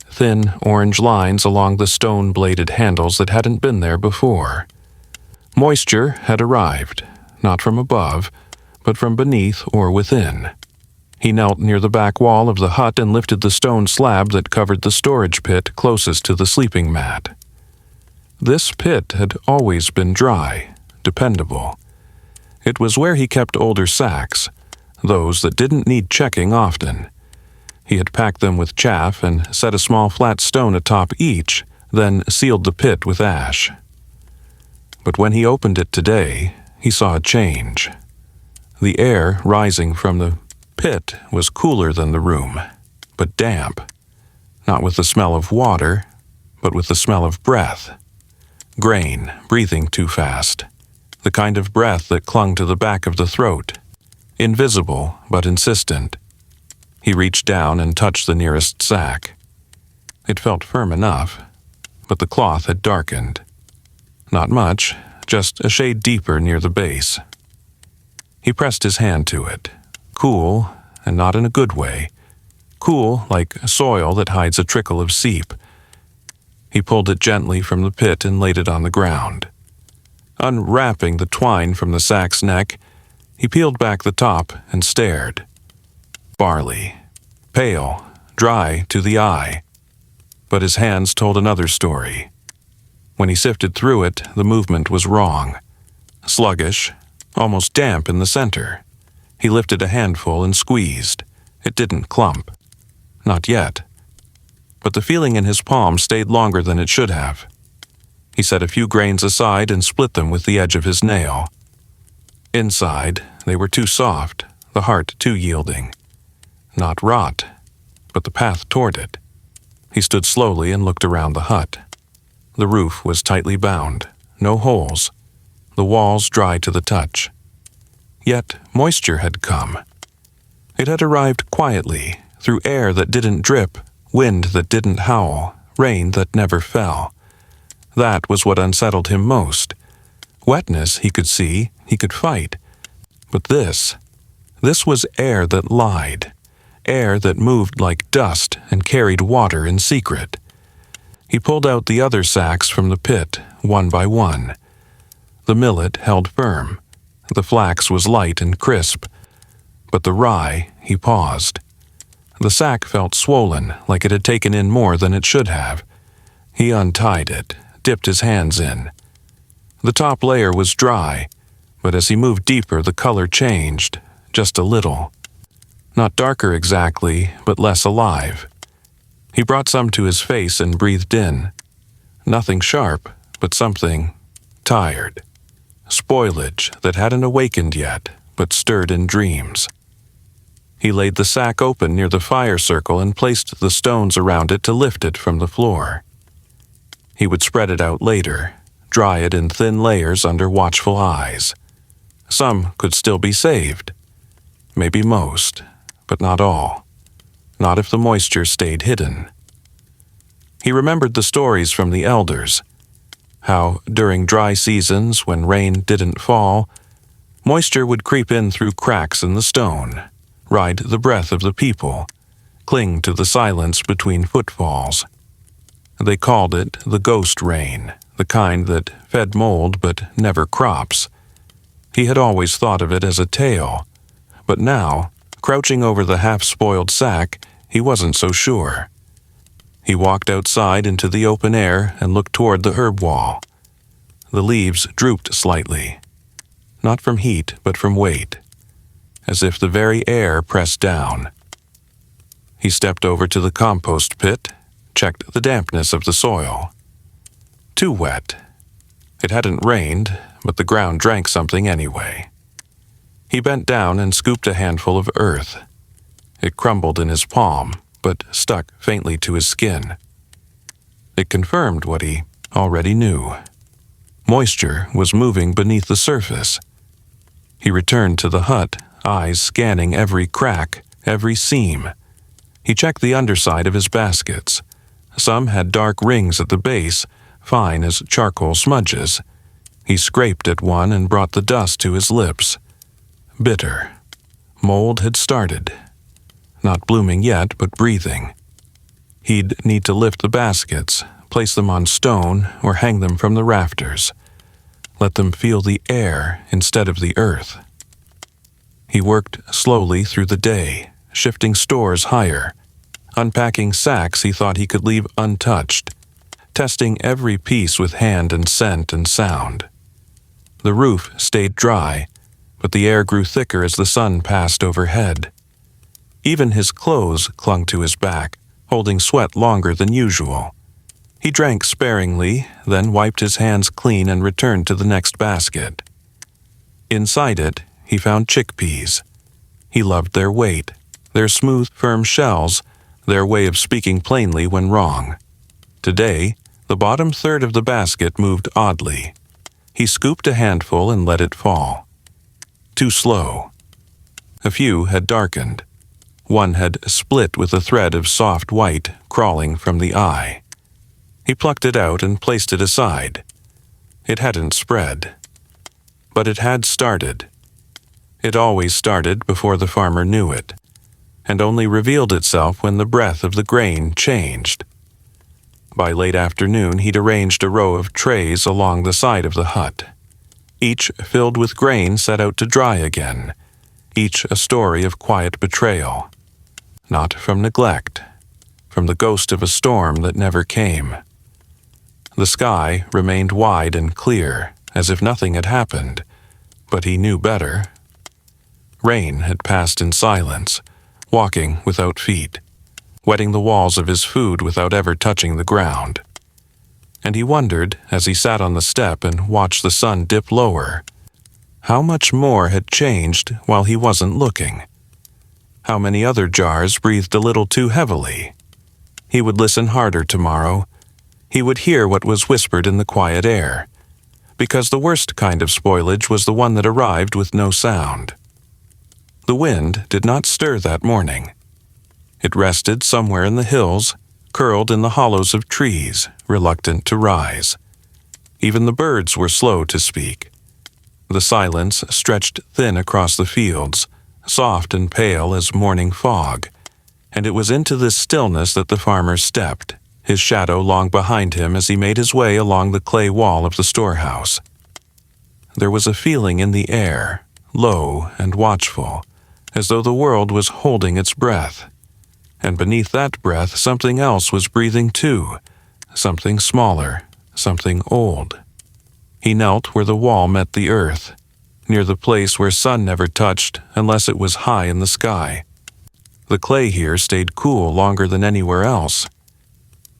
thin orange lines along the stone-bladed handles that hadn't been there before. Moisture had arrived, not from above, but from beneath or within. He knelt near the back wall of the hut and lifted the stone slab that covered the storage pit closest to the sleeping mat. This pit had always been dry, dependable. It was where he kept older sacks, those that didn't need checking often. He had packed them with chaff and set a small flat stone atop each, then sealed the pit with ash. But when he opened it today, he saw a change. The air rising from the pit was cooler than the room, but damp, not with the smell of water, but with the smell of breath. Grain, breathing too fast, the kind of breath that clung to the back of the throat, invisible but insistent. He reached down and touched the nearest sack. It felt firm enough, but the cloth had darkened. Not much, just a shade deeper near the base. He pressed his hand to it, cool, and not in a good way, cool like soil that hides a trickle of seep. He pulled it gently from the pit and laid it on the ground. Unwrapping the twine from the sack's neck, he peeled back the top and stared. Barley, pale, dry to the eye. But his hands told another story. When he sifted through it, the movement was wrong. Sluggish, almost damp in the center. He lifted a handful and squeezed. It didn't clump. Not yet. But the feeling in his palm stayed longer than it should have. He set a few grains aside and split them with the edge of his nail. Inside, they were too soft, the heart too yielding. Not rot, but the path toward it. He stood slowly and looked around the hut. The roof was tightly bound, no holes, the walls dry to the touch. Yet moisture had come. It had arrived quietly, through air that didn't drip, wind that didn't howl, rain that never fell. That was what unsettled him most. Wetness he could see, he could fight. But this was air that lied, air that moved like dust and carried water in secret. He pulled out the other sacks from the pit, one by one. The millet held firm. The flax was light and crisp. But the rye, he paused. The sack felt swollen, like it had taken in more than it should have. He untied it, dipped his hands in. The top layer was dry, but as he moved deeper, the color changed, just a little. Not darker exactly, but less alive. He brought some to his face and breathed in. Nothing sharp, but something tired. Spoilage that hadn't awakened yet, but stirred in dreams. He laid the sack open near the fire circle and placed the stones around it to lift it from the floor. He would spread it out later, dry it in thin layers under watchful eyes. Some could still be saved. Maybe most, but not all. Not if the moisture stayed hidden. He remembered the stories from the elders, how during dry seasons when rain didn't fall, moisture would creep in through cracks in the stone, ride the breath of the people, cling to the silence between footfalls. They called it the ghost rain, the kind that fed mold but never crops. He had always thought of it as a tale, but now, crouching over the half-spoiled sack, he wasn't so sure. He walked outside into the open air and looked toward the herb wall. The leaves drooped slightly, not from heat but from weight, as if the very air pressed down. He stepped over to the compost pit, checked the dampness of the soil. Too wet. It hadn't rained, but the ground drank something anyway. He bent down and scooped a handful of earth. It crumbled in his palm, but stuck faintly to his skin. It confirmed what he already knew. Moisture was moving beneath the surface. He returned to the hut, eyes scanning every crack, every seam. He checked the underside of his baskets. Some had dark rings at the base, fine as charcoal smudges. He scraped at one and brought the dust to his lips. Bitter. Mold had started. Not blooming yet, but breathing. He'd need to lift the baskets, place them on stone, or hang them from the rafters. Let them feel the air instead of the earth. He worked slowly through the day, shifting stores higher, unpacking sacks he thought he could leave untouched, testing every piece with hand and scent and sound. The roof stayed dry, but the air grew thicker as the sun passed overhead. Even his clothes clung to his back, holding sweat longer than usual. He drank sparingly, then wiped his hands clean and returned to the next basket. Inside it, he found chickpeas. He loved their weight, their smooth, firm shells, their way of speaking plainly when wrong. Today, the bottom third of the basket moved oddly. He scooped a handful and let it fall. Too slow. A few had darkened. One had split with a thread of soft white crawling from the eye. He plucked it out and placed it aside. It hadn't spread. But it had started. It always started before the farmer knew it, and only revealed itself when the breath of the grain changed. By late afternoon, he'd arranged a row of trays along the side of the hut, each filled with grain set out to dry again, each a story of quiet betrayal. Not from neglect, from the ghost of a storm that never came. The sky remained wide and clear, as if nothing had happened, But he knew better. Rain had passed in silence, walking without feet, wetting the walls of his food without ever touching the ground. And he wondered, as he sat on the step and watched the sun dip lower, how much more had changed while he wasn't looking. How many other jars breathed a little too heavily. He would listen harder tomorrow. He would hear what was whispered in the quiet air, because the worst kind of spoilage was the one that arrived with no sound. The wind did not stir that morning. It rested somewhere in the hills, curled in the hollows of trees, reluctant to rise. Even the birds were slow to speak. The silence stretched thin across the fields, soft and pale as morning fog, and it was into this stillness that the farmer stepped, his shadow long behind him as he made his way along the clay wall of the storehouse. There was a feeling in the air, low and watchful, as though the world was holding its breath. And beneath that breath something else was breathing too, something smaller, something old. He knelt where the wall met the earth, near the place where sun never touched unless it was high in the sky. The clay here stayed cool longer than anywhere else.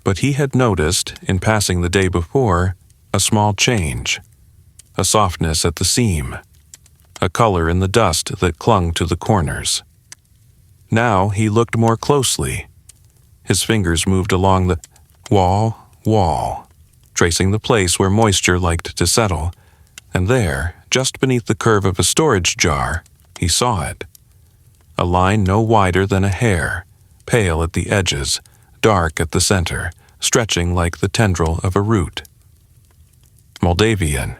But he had noticed, in passing the day before, a small change, a softness at the seam, a color in the dust that clung to the corners. Now he looked more closely. His fingers moved along the wall, tracing the place where moisture liked to settle, and there, just beneath the curve of a storage jar, he saw it. A line no wider than a hair, pale at the edges, dark at the center, stretching like the tendril of a root. Moldavian.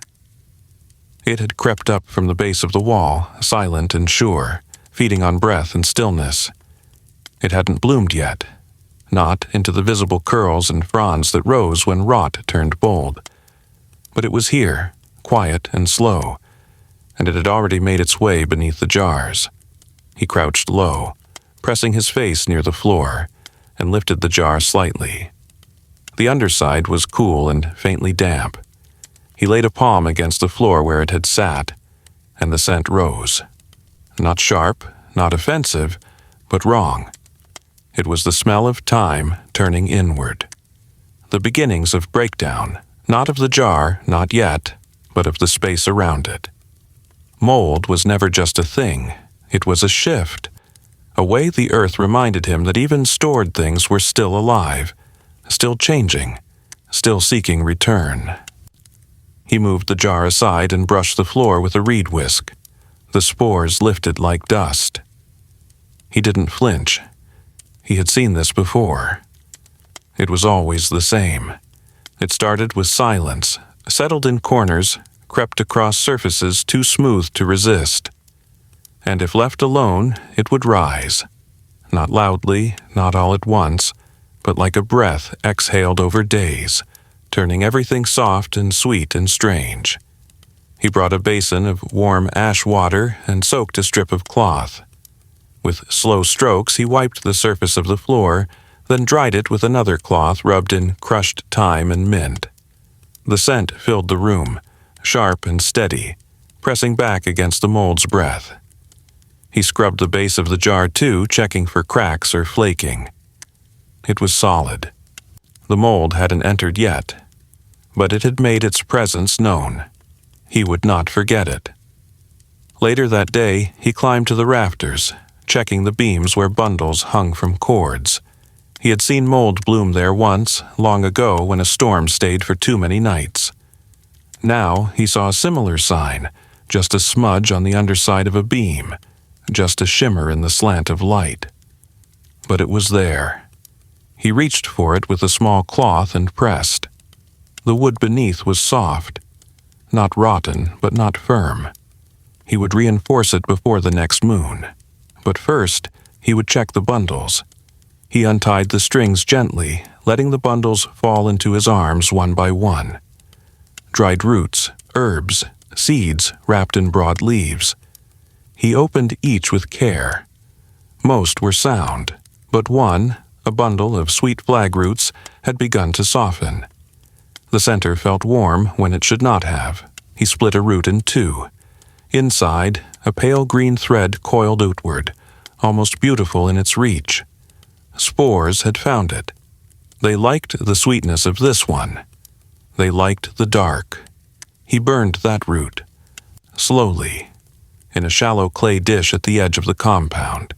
It had crept up from the base of the wall, silent and sure, feeding on breath and stillness. It hadn't bloomed yet, not into the visible curls and fronds that rose when rot turned bold. But it was here, quiet and slow, and it had already made its way beneath the jars. He crouched low, pressing his face near the floor, and lifted the jar slightly. The underside was cool and faintly damp. He laid a palm against the floor where it had sat, and the scent rose. Not sharp, not offensive, but wrong. It was the smell of time turning inward. The beginnings of breakdown, not of the jar, not yet, but of the space around it. Mold was never just a thing. It was a shift, a way the earth reminded him that even stored things were still alive, still changing, still seeking return. He moved the jar aside and brushed the floor with a reed whisk. The spores lifted like dust. He didn't flinch. He had seen this before. It was always the same. It started with silence, settled in corners, crept across surfaces too smooth to resist. And if left alone, it would rise. Not loudly, not all at once, but like a breath exhaled over days, turning everything soft and sweet and strange. He brought a basin of warm ash water and soaked a strip of cloth. With slow strokes, he wiped the surface of the floor, then dried it with another cloth rubbed in crushed thyme and mint. The scent filled the room, sharp and steady, pressing back against the mold's breath. He scrubbed the base of the jar too, checking for cracks or flaking. It was solid. The mold hadn't entered yet, but it had made its presence known. He would not forget it. Later that day, he climbed to the rafters, checking the beams where bundles hung from cords. He had seen mold bloom there once, long ago when a storm stayed for too many nights. Now he saw a similar sign, just a smudge on the underside of a beam, just a shimmer in the slant of light. But it was there. He reached for it with a small cloth and pressed. The wood beneath was soft, not rotten, but not firm. He would reinforce it before the next moon. But first, he would check the bundles. He untied the strings gently, letting the bundles fall into his arms one by one. Dried roots, herbs, seeds wrapped in broad leaves. He opened each with care. Most were sound, but one, a bundle of sweet flag roots, had begun to soften. The center felt warm when it should not have. He split a root in two. Inside, a pale green thread coiled outward, almost beautiful in its reach. Spores had found it. They liked the sweetness of this one. They liked the dark. He burned that root, slowly, in a shallow clay dish at the edge of the compound.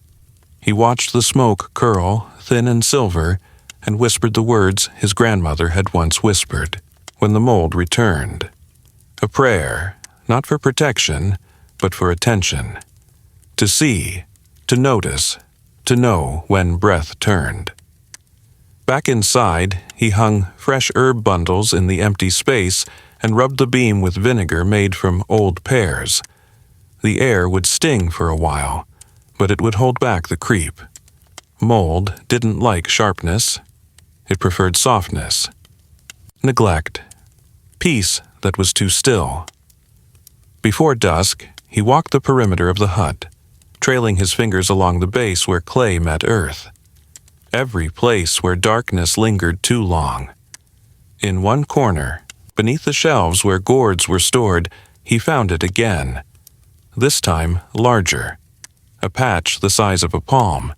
He watched the smoke curl, thin and silver, and whispered the words his grandmother had once whispered when the mold returned. A prayer, not for protection, but for attention. To see, to notice, to know when breath turned. Back inside, he hung fresh herb bundles in the empty space and rubbed the beam with vinegar made from old pears. The air would sting for a while, but it would hold back the creep. Mold didn't like sharpness. It preferred softness. Neglect. Peace that was too still. Before dusk, he walked the perimeter of the hut, trailing his fingers along the base where clay met earth. Every place where darkness lingered too long. In one corner, beneath the shelves where gourds were stored, he found it again. This time larger. A patch the size of a palm.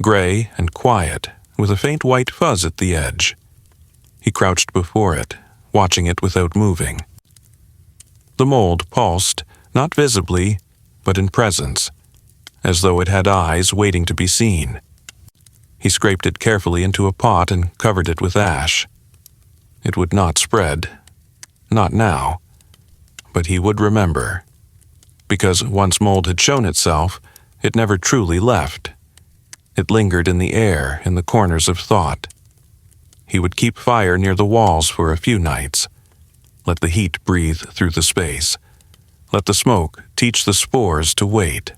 Gray and quiet, with a faint white fuzz at the edge. He crouched before it, watching it without moving. The mold pulsed, not visibly, but in presence, as though it had eyes waiting to be seen. He scraped it carefully into a pot and covered it with ash. It would not spread. Not now. But he would remember. Because once mold had shown itself, it never truly left. It lingered in the air, in the corners of thought. He would keep fire near the walls for a few nights. Let the heat breathe through the space. Let the smoke teach the spores to wait.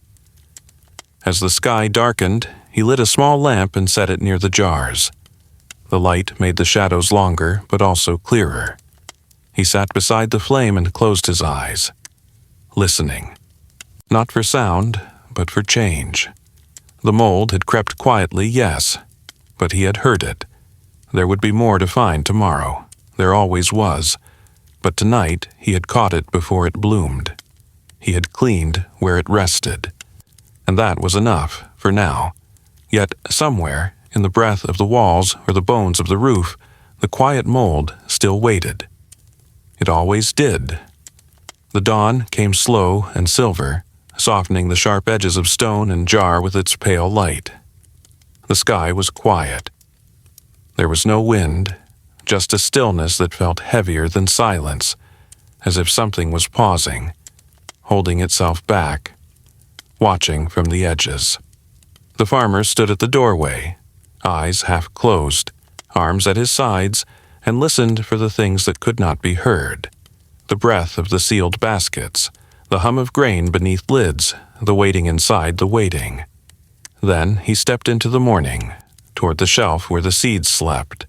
As the sky darkened, he lit a small lamp and set it near the jars. The light made the shadows longer, but also clearer. He sat beside the flame and closed his eyes, listening. Not for sound, but for change. The mold had crept quietly, yes, but he had heard it. There would be more to find tomorrow. There always was. But tonight he had caught it before it bloomed. He had cleaned where it rested. And that was enough, for now. Yet somewhere, in the breath of the walls or the bones of the roof, the quiet mold still waited. It always did. The dawn came slow and silver, softening the sharp edges of stone and jar with its pale light. The sky was quiet. There was no wind, just a stillness that felt heavier than silence, as if something was pausing, holding itself back, watching from the edges. The farmer stood at the doorway, eyes half closed, arms at his sides, and listened for the things that could not be heard. The breath of the sealed baskets, the hum of grain beneath lids, the waiting inside the waiting. Then he stepped into the morning, toward the shelf where the seeds slept.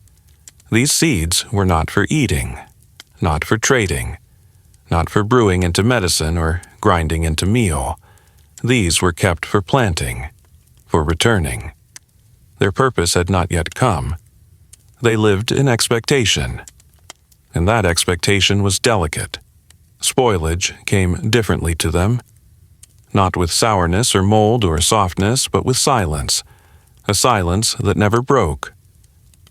These seeds were not for eating, not for trading, not for brewing into medicine or grinding into meal. These were kept for planting, for returning. Their purpose had not yet come. They lived in expectation, and that expectation was delicate. Spoilage came differently to them, not with sourness or mold or softness, but with silence, a silence that never broke,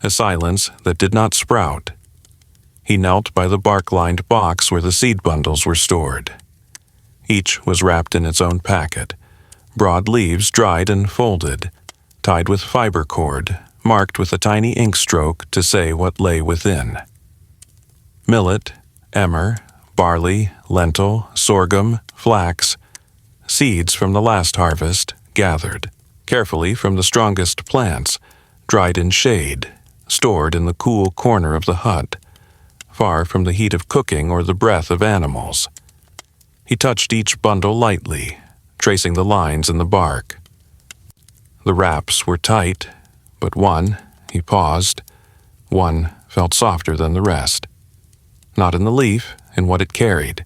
a silence that did not sprout. He knelt by the bark-lined box where the seed bundles were stored. Each was wrapped in its own packet, broad leaves dried and folded, tied with fiber cord, marked with a tiny ink stroke to say what lay within. Millet, emmer, barley, lentil, sorghum, flax, seeds from the last harvest, gathered, carefully from the strongest plants, dried in shade, stored in the cool corner of the hut, far from the heat of cooking or the breath of animals. He touched each bundle lightly, tracing the lines in the bark. The wraps were tight, but one, he paused, one felt softer than the rest. Not in the leaf, in what it carried.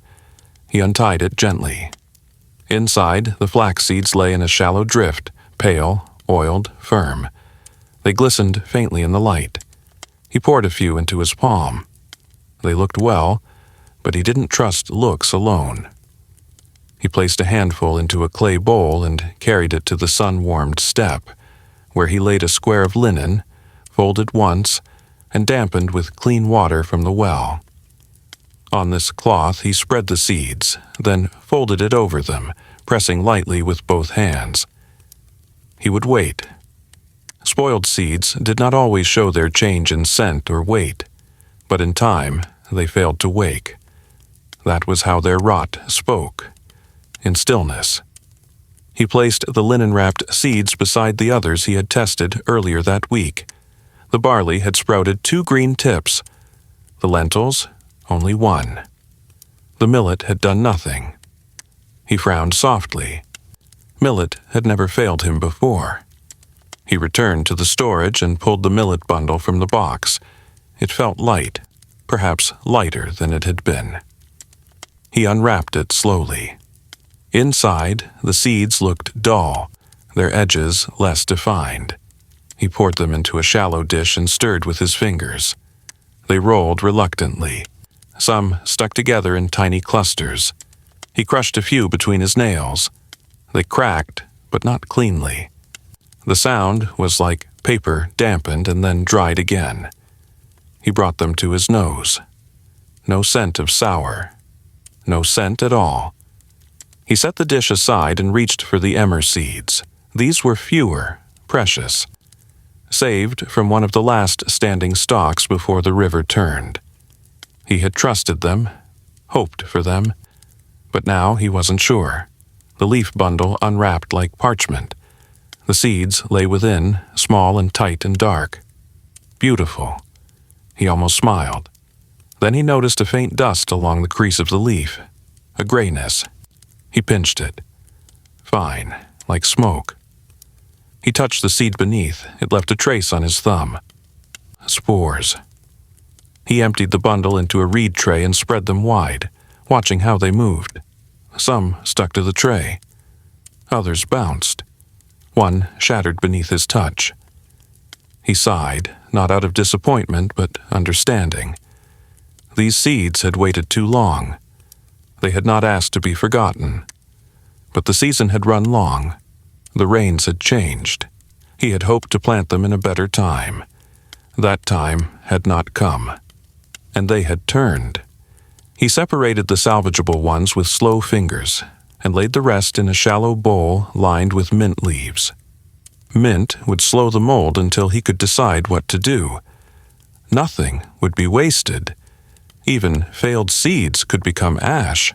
He untied it gently. Inside, the flax seeds lay in a shallow drift, pale, oiled, firm. They glistened faintly in the light. He poured a few into his palm. They looked well, but he didn't trust looks alone. He placed a handful into a clay bowl and carried it to the sun-warmed step, where he laid a square of linen, folded once, and dampened with clean water from the well. On this cloth he spread the seeds, then folded it over them, pressing lightly with both hands. He would wait. Spoiled seeds did not always show their change in scent or weight, but in time they failed to wake. That was how their rot spoke, in stillness. He placed the linen-wrapped seeds beside the others he had tested earlier that week. The barley had sprouted 2 green tips. The lentils, only 1. The millet had done nothing. He frowned softly. Millet had never failed him before. He returned to the storage and pulled the millet bundle from the box. It felt light, perhaps lighter than it had been. He unwrapped it slowly. Inside, the seeds looked dull, their edges less defined. He poured them into a shallow dish and stirred with his fingers. They rolled reluctantly. Some stuck together in tiny clusters. He crushed a few between his nails. They cracked, but not cleanly. The sound was like paper dampened and then dried again. He brought them to his nose. No scent of sour. No scent at all. He set the dish aside and reached for the emmer seeds. These were fewer, precious, saved from one of the last standing stalks before the river turned. He had trusted them, hoped for them, but now he wasn't sure. The leaf bundle unwrapped like parchment. The seeds lay within, small and tight and dark. Beautiful. He almost smiled. Then he noticed a faint dust along the crease of the leaf, a grayness. He pinched it. Fine, like smoke. He touched the seed beneath. It left a trace on his thumb. Spores. He emptied the bundle into a reed tray and spread them wide, watching how they moved. Some stuck to the tray. Others bounced. One shattered beneath his touch. He sighed, not out of disappointment, but understanding. These seeds had waited too long. They had not asked to be forgotten. But the season had run long. The rains had changed. He had hoped to plant them in a better time. That time had not come. And they had turned. He separated the salvageable ones with slow fingers and laid the rest in a shallow bowl lined with mint leaves. Mint would slow the mold until he could decide what to do. Nothing would be wasted. Even failed seeds could become ash,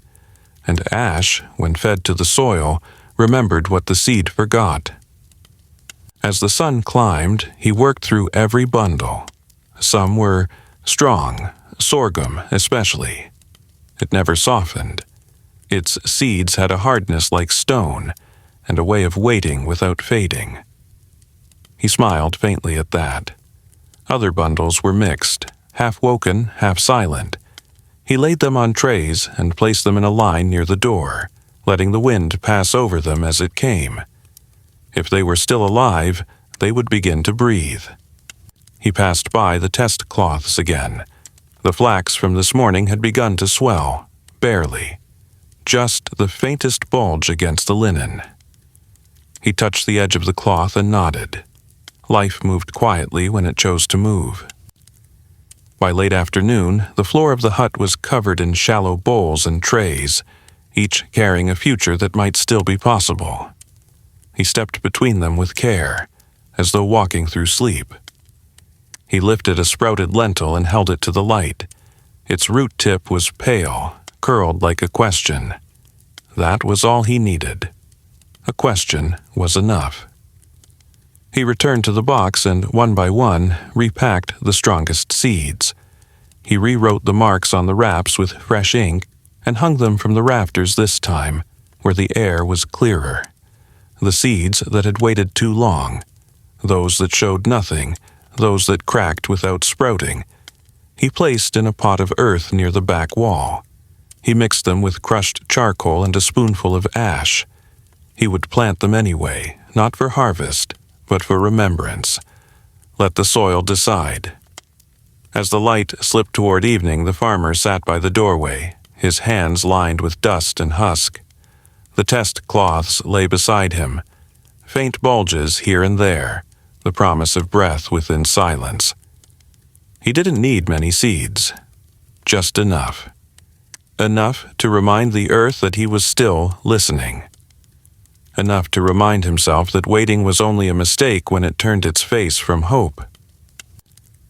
and ash, when fed to the soil, remembered what the seed forgot. As the sun climbed, he worked through every bundle. Some were strong, sorghum especially. It never softened. Its seeds had a hardness like stone, and a way of waiting without fading. He smiled faintly at that. Other bundles were mixed, half woken, half silent. He laid them on trays and placed them in a line near the door, letting the wind pass over them as it came. If they were still alive, they would begin to breathe. He passed by the test cloths again. The flax from this morning had begun to swell, barely. Just the faintest bulge against the linen. He touched the edge of the cloth and nodded. Life moved quietly when it chose to move. By late afternoon, the floor of the hut was covered in shallow bowls and trays, each carrying a future that might still be possible. He stepped between them with care, as though walking through sleep. He lifted a sprouted lentil and held it to the light. Its root tip was pale, curled like a question. That was all he needed. A question was enough. He returned to the box and, one by one, repacked the strongest seeds. He rewrote the marks on the wraps with fresh ink and hung them from the rafters this time, where the air was clearer. The seeds that had waited too long, those that showed nothing, those that cracked without sprouting, he placed in a pot of earth near the back wall. He mixed them with crushed charcoal and a spoonful of ash. He would plant them anyway, not for harvest, but for remembrance. Let the soil decide. As the light slipped toward evening, the farmer sat by the doorway, his hands lined with dust and husk. The test cloths lay beside him, faint bulges here and there, the promise of breath within silence. He didn't need many seeds, just enough. Enough to remind the earth that he was still listening. Enough to remind himself that waiting was only a mistake when it turned its face from hope.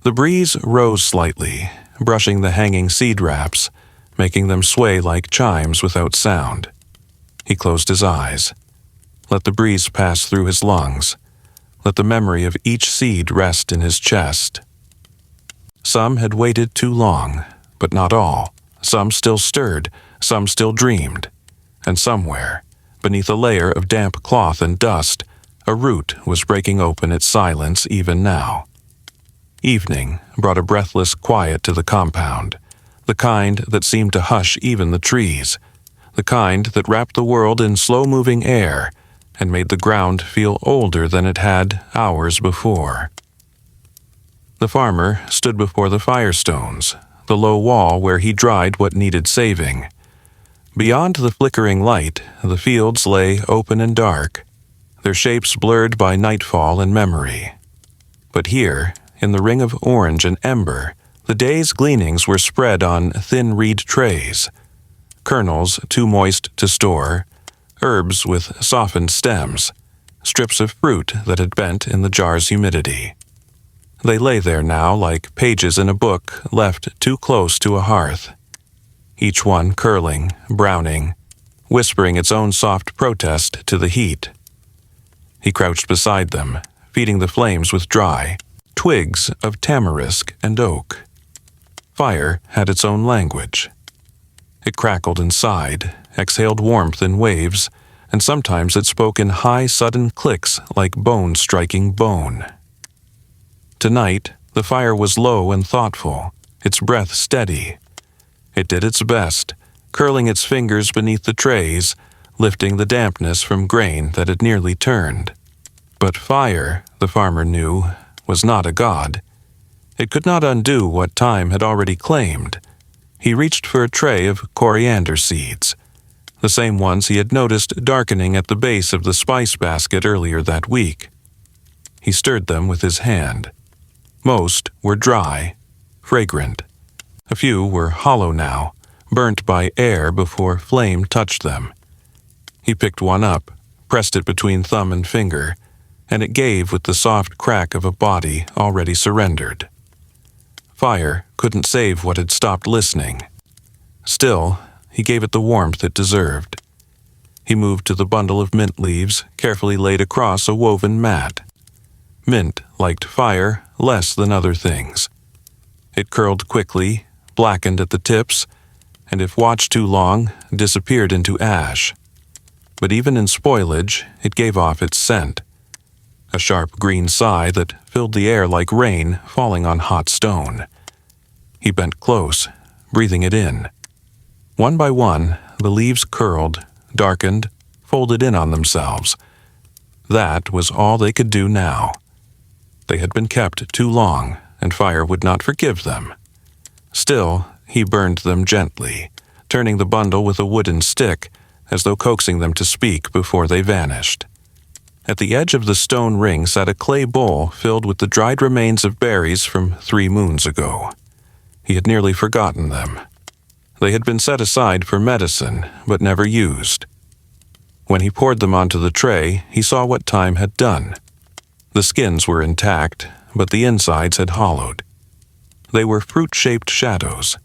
The breeze rose slightly, brushing the hanging seed wraps, making them sway like chimes without sound. He closed his eyes. Let the breeze pass through his lungs. Let the memory of each seed rest in his chest. Some had waited too long, but not all. Some still stirred, some still dreamed. And somewhere, beneath a layer of damp cloth and dust, a root was breaking open its silence even now. Evening brought a breathless quiet to the compound, the kind that seemed to hush even the trees, the kind that wrapped the world in slow-moving air and made the ground feel older than it had hours before. The farmer stood before the firestones, the low wall where he dried what needed saving. Beyond the flickering light, the fields lay open and dark, their shapes blurred by nightfall and memory. But here, in the ring of orange and ember, the day's gleanings were spread on thin reed trays, kernels too moist to store, herbs with softened stems, strips of fruit that had bent in the jar's humidity. They lay there now like pages in a book left too close to a hearth, each one curling, browning, whispering its own soft protest to the heat. He crouched beside them, feeding the flames with dry twigs of tamarisk and oak. Fire had its own language. It crackled and sighed, exhaled warmth in waves, and sometimes it spoke in high, sudden clicks like bone striking bone. Tonight, the fire was low and thoughtful, its breath steady. It did its best, curling its fingers beneath the trays, lifting the dampness from grain that had nearly turned. But fire, the farmer knew, was not a god. It could not undo what time had already claimed. He reached for a tray of coriander seeds, the same ones he had noticed darkening at the base of the spice basket earlier that week. He stirred them with his hand. Most were dry, fragrant. A few were hollow now, burnt by air before flame touched them. He picked one up, pressed it between thumb and finger, and it gave with the soft crack of a body already surrendered. Fire couldn't save what had stopped listening. Still, he gave it the warmth it deserved. He moved to the bundle of mint leaves carefully laid across a woven mat. Mint liked fire less than other things. It curled quickly, blackened at the tips, and if watched too long, disappeared into ash. But even in spoilage, it gave off its scent. A sharp green sigh that filled the air like rain falling on hot stone. He bent close, breathing it in. One by one, the leaves curled, darkened, folded in on themselves. That was all they could do now. They had been kept too long, and fire would not forgive them. Still, he burned them gently, turning the bundle with a wooden stick, as though coaxing them to speak before they vanished. At the edge of the stone ring sat a clay bowl filled with the dried remains of berries from 3 moons ago. He had nearly forgotten them. They had been set aside for medicine, but never used. When he poured them onto the tray, he saw what time had done. The skins were intact, but the insides had hollowed. They were fruit-shaped shadows.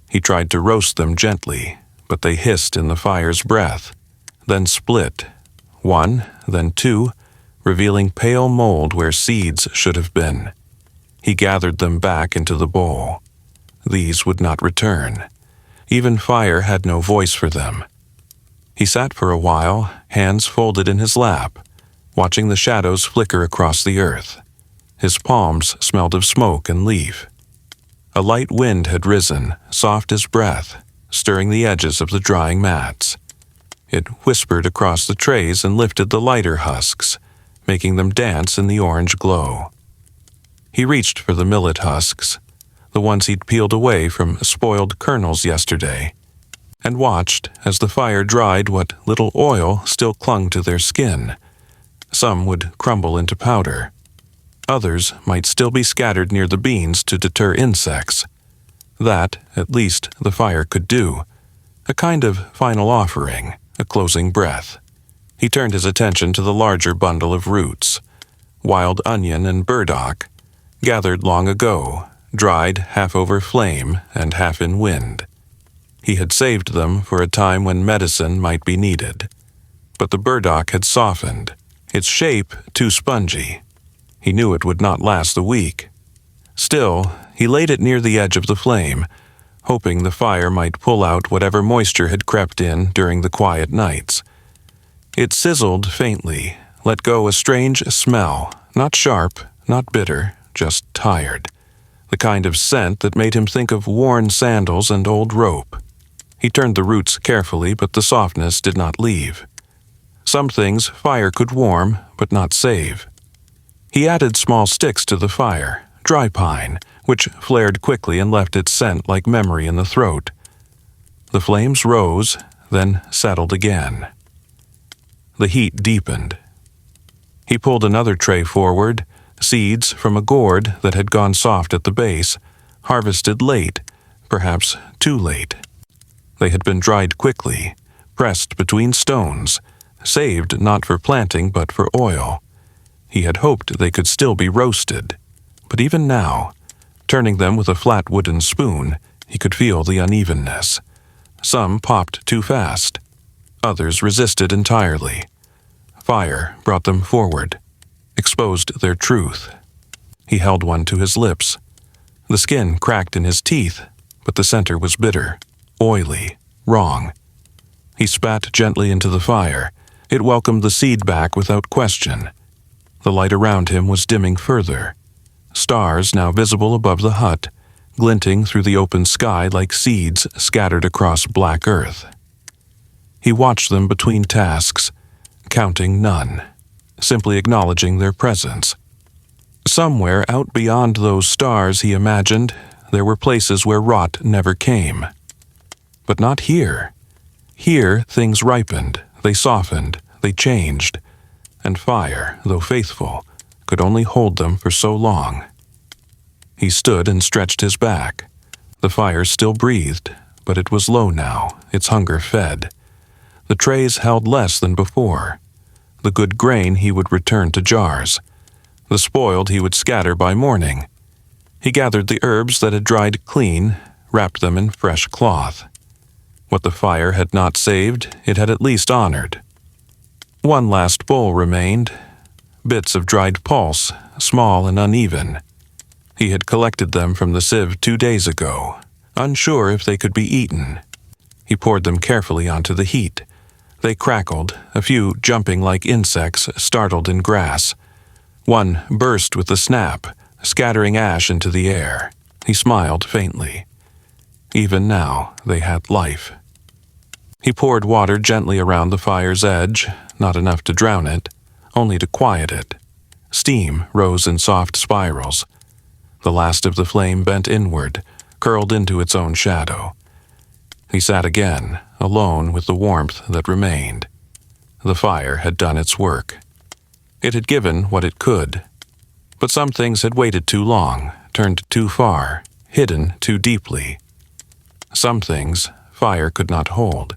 He tried to roast them gently, but they hissed in the fire's breath, then split, 1, then 2, revealing pale mold where seeds should have been. He gathered them back into the bowl. These would not return. Even fire had no voice for them. He sat for a while, hands folded in his lap, watching the shadows flicker across the earth. His palms smelled of smoke and leaf. A light wind had risen, soft as breath, stirring the edges of the drying mats. It whispered across the trays and lifted the lighter husks, making them dance in the orange glow. He reached for the millet husks, the ones he'd peeled away from spoiled kernels yesterday. and watched as the fire dried what little oil still clung to their skin. Some would crumble into powder. Others might still be scattered near the beans to deter insects. That, at least, the fire could do. A kind of final offering, a closing breath. He turned his attention to the larger bundle of roots. Wild onion and burdock, gathered long ago, dried half over flame and half in wind. He had saved them for a time when medicine might be needed. But the burdock had softened, its shape too spongy. He knew it would not last the week. Still, he laid it near the edge of the flame, hoping the fire might pull out whatever moisture had crept in during the quiet nights. It sizzled faintly, let go a strange smell, not sharp, not bitter, just tired. The kind of scent that made him think of worn sandals and old rope. He turned the roots carefully, but the softness did not leave. Some things fire could warm, but not save. He added small sticks to the fire, dry pine, which flared quickly and left its scent like memory in the throat. The flames rose, then settled again. The heat deepened. He pulled another tray forward, seeds from a gourd that had gone soft at the base, harvested late, perhaps too late. They had been dried quickly, pressed between stones, saved not for planting but for oil. He had hoped they could still be roasted, but even now, turning them with a flat wooden spoon, he could feel the unevenness. Some popped too fast. Others resisted entirely. Fire brought them forward, exposed their truth. He held one to his lips. The skin cracked in his teeth, but the center was bitter, oily, wrong. He spat gently into the fire. It welcomed the seed back without question. The light around him was dimming further. Stars now visible above the hut, glinting through the open sky like seeds scattered across black earth. He watched them between tasks, counting none, simply acknowledging their presence. Somewhere out beyond those stars, he imagined, there were places where rot never came. But not here. Here things ripened, they softened, they changed, and fire, though faithful, could only hold them for so long. He stood and stretched his back. The fire still breathed, but it was low now, its hunger fed. The trays held less than before. The good grain he would return to jars. The spoiled he would scatter by morning. He gathered the herbs that had dried clean, wrapped them in fresh cloth. What the fire had not saved, it had at least honored. One last bowl remained, bits of dried pulse, small and uneven. He had collected them from the sieve 2 days ago, unsure if they could be eaten. He poured them carefully onto the heat. They crackled, a few jumping like insects startled in grass. One burst with a snap, scattering ash into the air. He smiled faintly. Even now, they had life. He poured water gently around the fire's edge, not enough to drown it, only to quiet it. Steam rose in soft spirals. The last of the flame bent inward, curled into its own shadow. He sat again, alone with the warmth that remained. The fire had done its work. It had given what it could. But some things had waited too long, turned too far, hidden too deeply. Some things fire could not hold.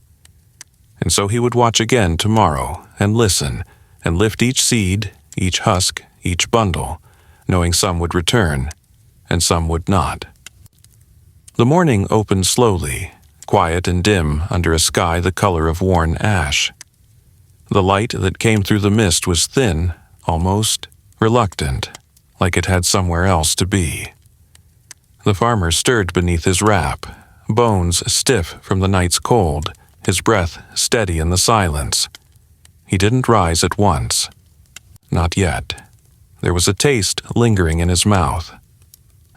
And so he would watch again tomorrow, and listen, and lift each seed, each husk, each bundle, knowing some would return, and some would not. The morning opened slowly, quiet and dim under a sky the color of worn ash. The light that came through the mist was thin, almost reluctant, like it had somewhere else to be. The farmer stirred beneath his wrap, bones stiff from the night's cold, his breath steady in the silence. He didn't rise at once. Not yet. There was a taste lingering in his mouth.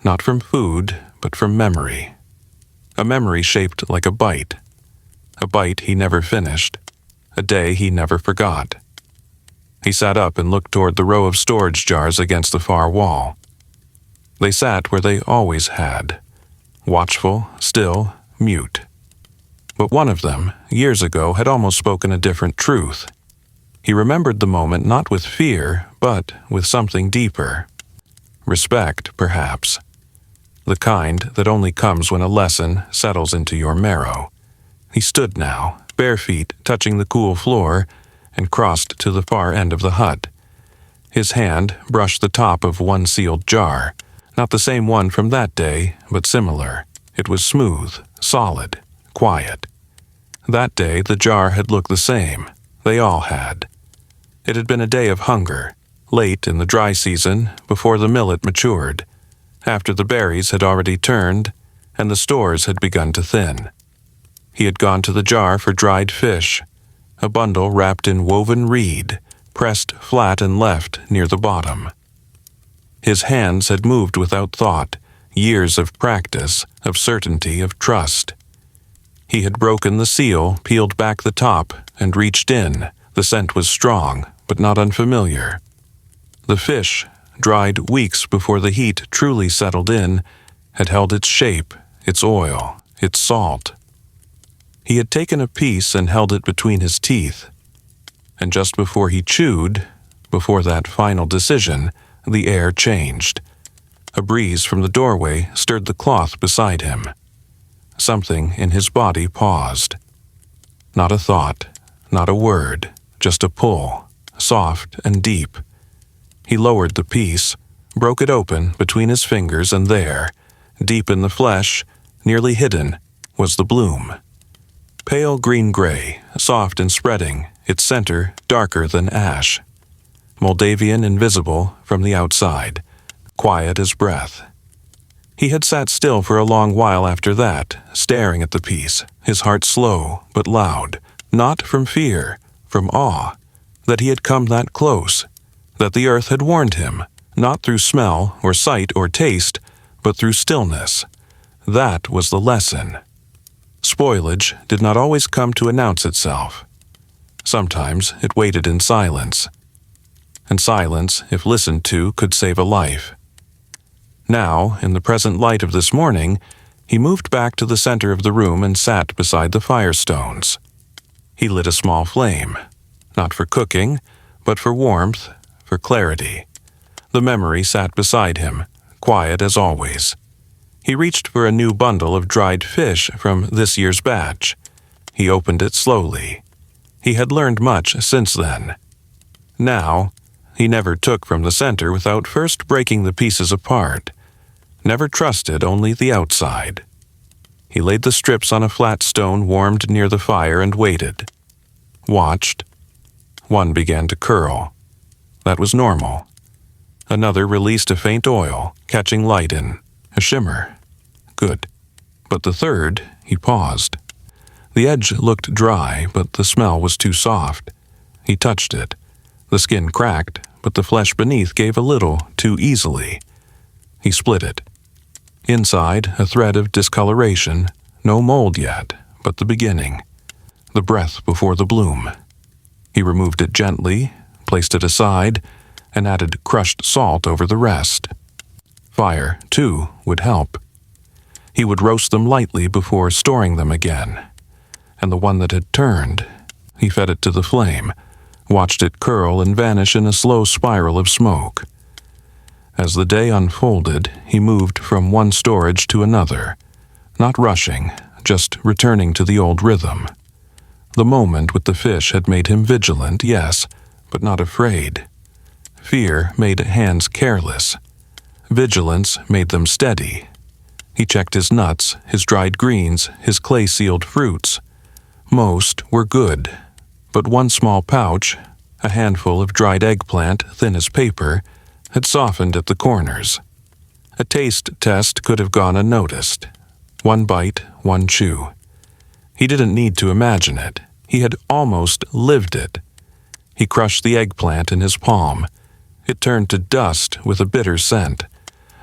Not from food, but from memory. A memory shaped like a bite. A bite he never finished. A day he never forgot. He sat up and looked toward the row of storage jars against the far wall. They sat where they always had. Watchful, still, mute. But one of them, years ago, had almost spoken a different truth. He remembered the moment not with fear, but with something deeper. Respect, perhaps. The kind that only comes when a lesson settles into your marrow. He stood now, bare feet touching the cool floor, and crossed to the far end of the hut. His hand brushed the top of one sealed jar, not the same one from that day, but similar. It was smooth, solid, quiet. That day the jar had looked the same. They all had. It had been a day of hunger, late in the dry season, before the millet matured, after the berries had already turned, and the stores had begun to thin. He had gone to the jar for dried fish, a bundle wrapped in woven reed, pressed flat and left near the bottom. His hands had moved without thought, years of practice, of certainty, of trust. He had broken the seal, peeled back the top, and reached in. The scent was strong, but not unfamiliar. The fish, dried weeks before the heat truly settled in, had held its shape, its oil, its salt. He had taken a piece and held it between his teeth. And just before he chewed, before that final decision, the air changed. A breeze from the doorway stirred the cloth beside him. Something in his body paused. Not a thought, not a word, just a pull, soft and deep. He lowered the piece, broke it open between his fingers, and there, deep in the flesh, nearly hidden, was the bloom. Pale green-gray, soft and spreading, its center darker than ash. Moldavian invisible from the outside, quiet as breath. He had sat still for a long while after that, staring at the piece, his heart slow but loud, not from fear, from awe, that he had come that close, that the earth had warned him, not through smell or sight or taste, but through stillness. That was the lesson. Spoilage did not always come to announce itself. Sometimes it waited in silence. And silence, if listened to, could save a life. Now, in the present light of this morning, he moved back to the center of the room and sat beside the firestones. He lit a small flame, not for cooking, but for warmth, for clarity. The memory sat beside him, quiet as always. He reached for a new bundle of dried fish from this year's batch. He opened it slowly. He had learned much since then. Now, he never took from the center without first breaking the pieces apart. Never trusted only the outside. He laid the strips on a flat stone warmed near the fire and waited. Watched. One began to curl. That was normal. Another released a faint oil, catching light in a shimmer. Good. But the third, he paused. The edge looked dry, but the smell was too soft. He touched it. The skin cracked, but the flesh beneath gave a little too easily. He split it. Inside, a thread of discoloration, no mold yet, but the beginning. The breath before the bloom. He removed it gently, placed it aside, and added crushed salt over the rest. Fire, too, would help. He would roast them lightly before storing them again. And the one that had turned, he fed it to the flame, watched it curl and vanish in a slow spiral of smoke. As the day unfolded, he moved from one storage to another, not rushing, just returning to the old rhythm. The moment with the fish had made him vigilant, yes, but not afraid. Fear made hands careless. Vigilance made them steady. He checked his nuts, his dried greens, his clay-sealed fruits. Most were good, but one small pouch, a handful of dried eggplant thin as paper, had softened at the corners. A taste test could have gone unnoticed. One bite, one chew. He didn't need to imagine it. He had almost lived it. He crushed the eggplant in his palm. It turned to dust with a bitter scent.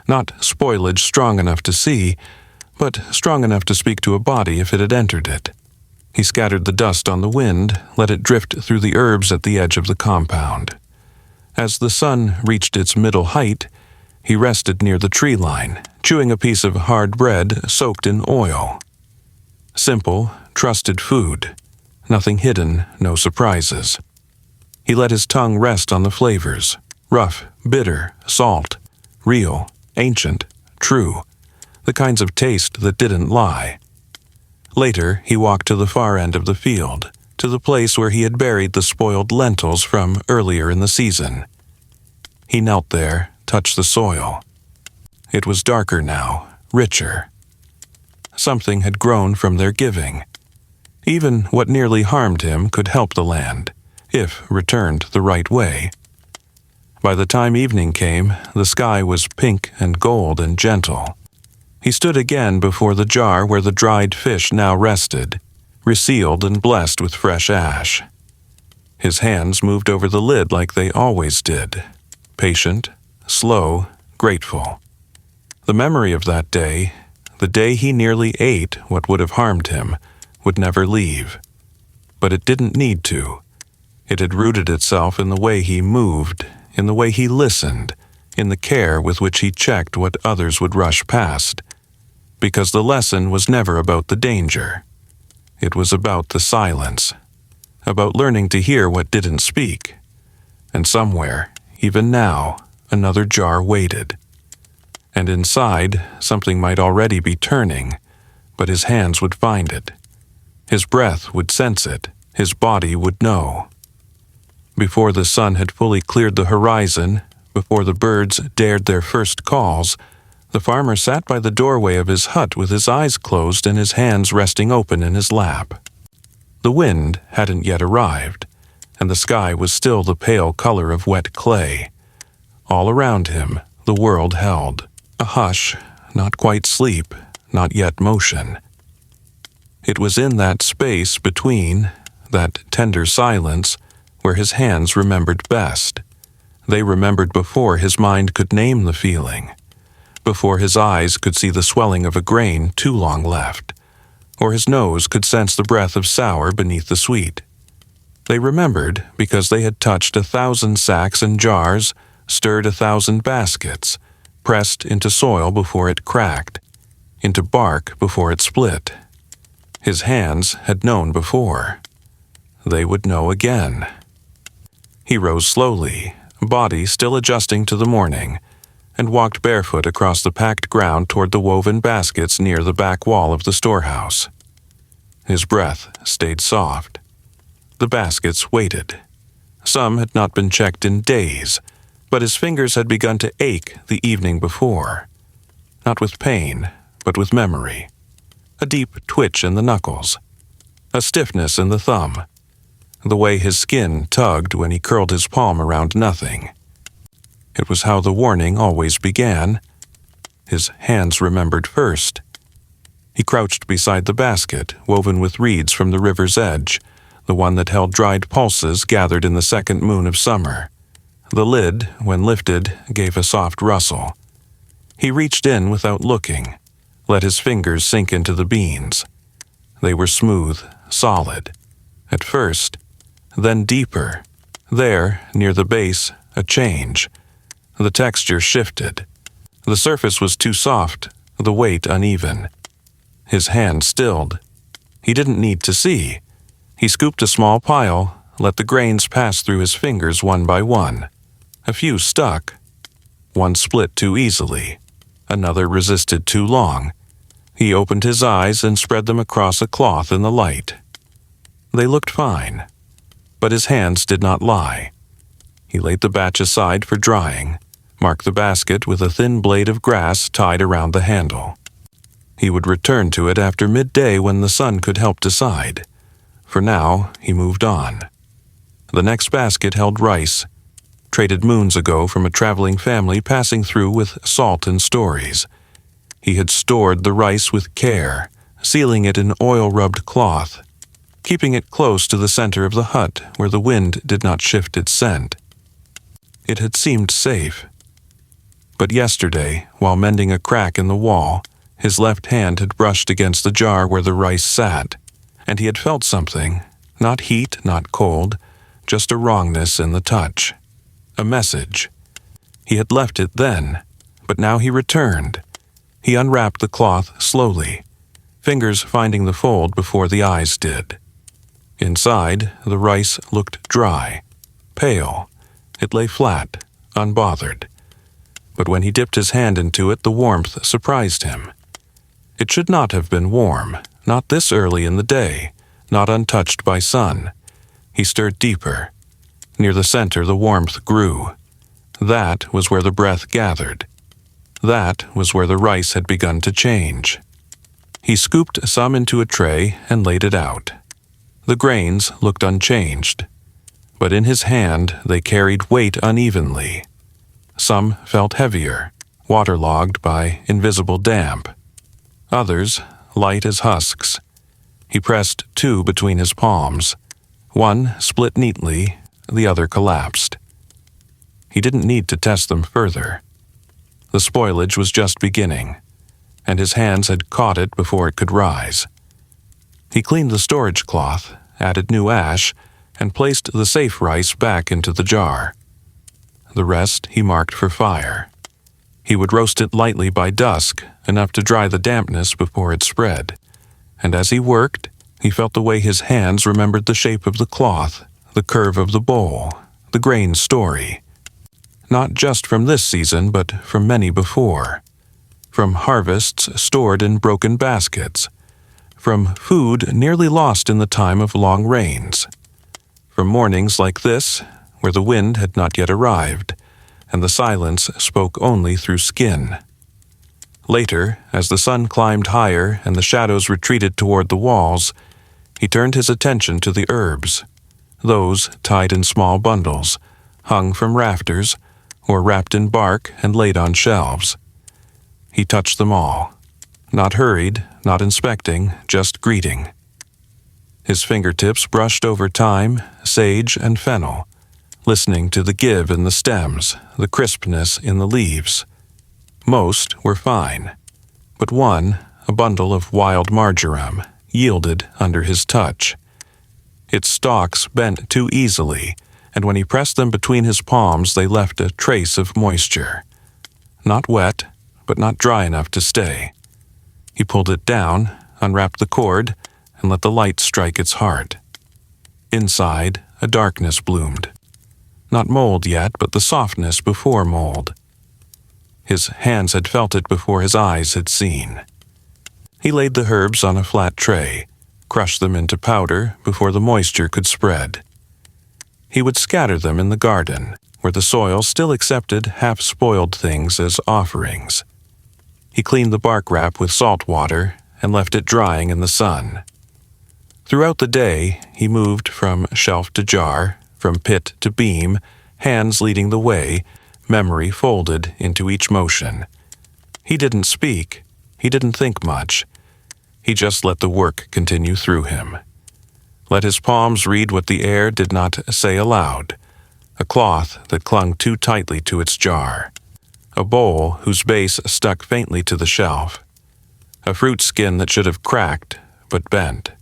Not spoilage strong enough to see, but strong enough to speak to a body if it had entered it. He scattered the dust on the wind, let it drift through the herbs at the edge of the compound. As the sun reached its middle height, he rested near the tree line, chewing a piece of hard bread soaked in oil. Simple, trusted food. Nothing hidden, no surprises. He let his tongue rest on the flavors. Rough, bitter, salt. Real, ancient, true. The kinds of taste that didn't lie. Later, he walked to the far end of the field, to the place where he had buried the spoiled lentils from earlier in the season. He knelt there, touched the soil. It was darker now, richer. Something had grown from their giving. Even what nearly harmed him could help the land, if returned the right way. By the time evening came, the sky was pink and gold and gentle. He stood again before the jar where the dried fish now rested, resealed and blessed with fresh ash. His hands moved over the lid like they always did, patient, slow, grateful. The memory of that day, the day he nearly ate what would have harmed him, would never leave. But it didn't need to. It had rooted itself in the way he moved, in the way he listened, in the care with which he checked what others would rush past. Because the lesson was never about the danger. It was about the silence, about learning to hear what didn't speak. And somewhere, even now, another jar waited. And inside, something might already be turning, but his hands would find it. His breath would sense it, his body would know. Before the sun had fully cleared the horizon, before the birds dared their first calls, the farmer sat by the doorway of his hut with his eyes closed and his hands resting open in his lap. The wind hadn't yet arrived, and the sky was still the pale color of wet clay. All around him, the world held. A hush, not quite sleep, not yet motion. It was in that space between, that tender silence, where his hands remembered best. They remembered before his mind could name the feeling, before his eyes could see the swelling of a grain too long left, or his nose could sense the breath of sour beneath the sweet. They remembered because they had touched 1,000 sacks and jars, stirred 1,000 baskets, pressed into soil before it cracked, into bark before it split. His hands had known before. They would know again. He rose slowly, body still adjusting to the morning, and walked barefoot across the packed ground toward the woven baskets near the back wall of the storehouse. His breath stayed soft. The baskets waited. Some had not been checked in days, but his fingers had begun to ache the evening before. Not with pain, but with memory. A deep twitch in the knuckles. A stiffness in the thumb. The way his skin tugged when he curled his palm around nothing. It was how the warning always began. His hands remembered first. He crouched beside the basket, woven with reeds from the river's edge, the one that held dried pulses gathered in the second moon of summer. The lid, when lifted, gave a soft rustle. He reached in without looking, let his fingers sink into the beans. They were smooth, solid. At first, then deeper. There, near the base, a change. The texture shifted. The surface was too soft, the weight uneven. His hand stilled. He didn't need to see. He scooped a small pile, let the grains pass through his fingers one by one. A few stuck. One split too easily. Another resisted too long. He opened his eyes and spread them across a cloth in the light. They looked fine, but his hands did not lie. He laid the batch aside for drying, marked the basket with a thin blade of grass tied around the handle. He would return to it after midday when the sun could help decide. For now, he moved on. The next basket held rice, traded moons ago from a traveling family passing through with salt and stories. He had stored the rice with care, sealing it in oil-rubbed cloth, keeping it close to the center of the hut where the wind did not shift its scent. It had seemed safe. But yesterday, while mending a crack in the wall, his left hand had brushed against the jar where the rice sat, and he had felt something, not heat, not cold, just a wrongness in the touch. A message. He had left it then, but now he returned. He unwrapped the cloth slowly. fingers finding the fold before the eyes did. Inside, the rice looked dry, pale. It lay flat, unbothered. But when he dipped his hand into it, the warmth surprised him. It should not have been warm, not this early in the day, not untouched by sun. He stirred deeper. Near the center, the warmth grew. That was where the breath gathered. That was where the rice had begun to change. He scooped some into a tray and laid it out. The grains looked unchanged, but in his hand they carried weight unevenly. Some felt heavier, waterlogged by invisible damp. Others, light as husks. He pressed two between his palms. One split neatly, the other collapsed. He didn't need to test them further. The spoilage was just beginning, and his hands had caught it before it could rise. He cleaned the storage cloth, added new ash, and placed the safe rice back into the jar. The rest he marked for fire. He would roast it lightly by dusk, enough to dry the dampness before it spread. And as he worked, he felt the way his hands remembered the shape of the cloth, the curve of the bowl, the grain story. Not just from this season, but from many before. From harvests stored in broken baskets. From food nearly lost in the time of long rains. From mornings like this, where the wind had not yet arrived, and the silence spoke only through skin. Later, as the sun climbed higher and the shadows retreated toward the walls, he turned his attention to the herbs, those tied in small bundles, hung from rafters, or wrapped in bark and laid on shelves. He touched them all, not hurried, not inspecting, just greeting. His fingertips brushed over thyme, sage, and fennel, listening to the give in the stems, the crispness in the leaves. Most were fine, but one, a bundle of wild marjoram, yielded under his touch. Its stalks bent too easily, and when he pressed them between his palms they left a trace of moisture. Not wet, but not dry enough to stay. He pulled it down, unwrapped the cord, and let the light strike its heart. Inside, a darkness bloomed. Not mold yet, but the softness before mold. His hands had felt it before his eyes had seen. He laid the herbs on a flat tray, crushed them into powder before the moisture could spread. He would scatter them in the garden, where the soil still accepted half-spoiled things as offerings. He cleaned the bark wrap with salt water and left it drying in the sun. Throughout the day, he moved from shelf to jar, from pit to beam, hands leading the way, memory folded into each motion. He didn't speak. He didn't think much. He just let the work continue through him. Let his palms read what the air did not say aloud. A cloth that clung too tightly to its jar. A bowl whose base stuck faintly to the shelf. A fruit skin that should have cracked, but bent.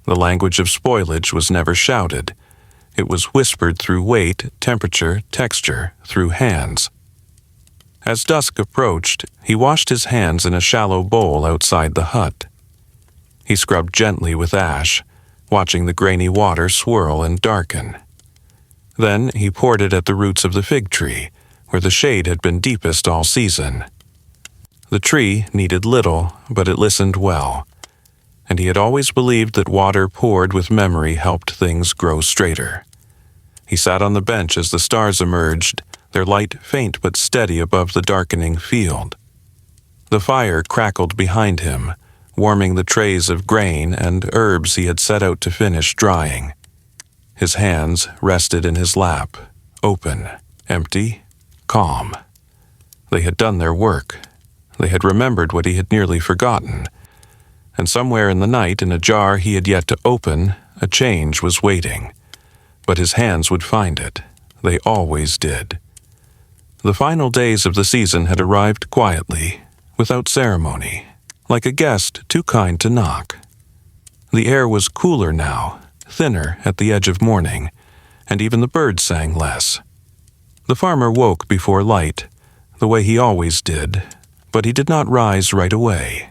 The language of spoilage was never shouted. It was whispered through weight, temperature, texture, through hands. As dusk approached, he washed his hands in a shallow bowl outside the hut. He scrubbed gently with ash, watching the grainy water swirl and darken. Then he poured it at the roots of the fig tree, where the shade had been deepest all season. The tree needed little, but it listened well, and he had always believed that water poured with memory helped things grow straighter. He sat on the bench as the stars emerged, their light faint but steady above the darkening field. The fire crackled behind him, warming the trays of grain and herbs he had set out to finish drying. His hands rested in his lap, open, empty, calm. They had done their work. They had remembered what he had nearly forgotten. And somewhere in the night, in a jar he had yet to open, a change was waiting. But his hands would find it. They always did. The final days of the season had arrived quietly, without ceremony, like a guest too kind to knock. The air was cooler now, thinner at the edge of morning, and even the birds sang less. The farmer woke before light, the way he always did, but he did not rise right away.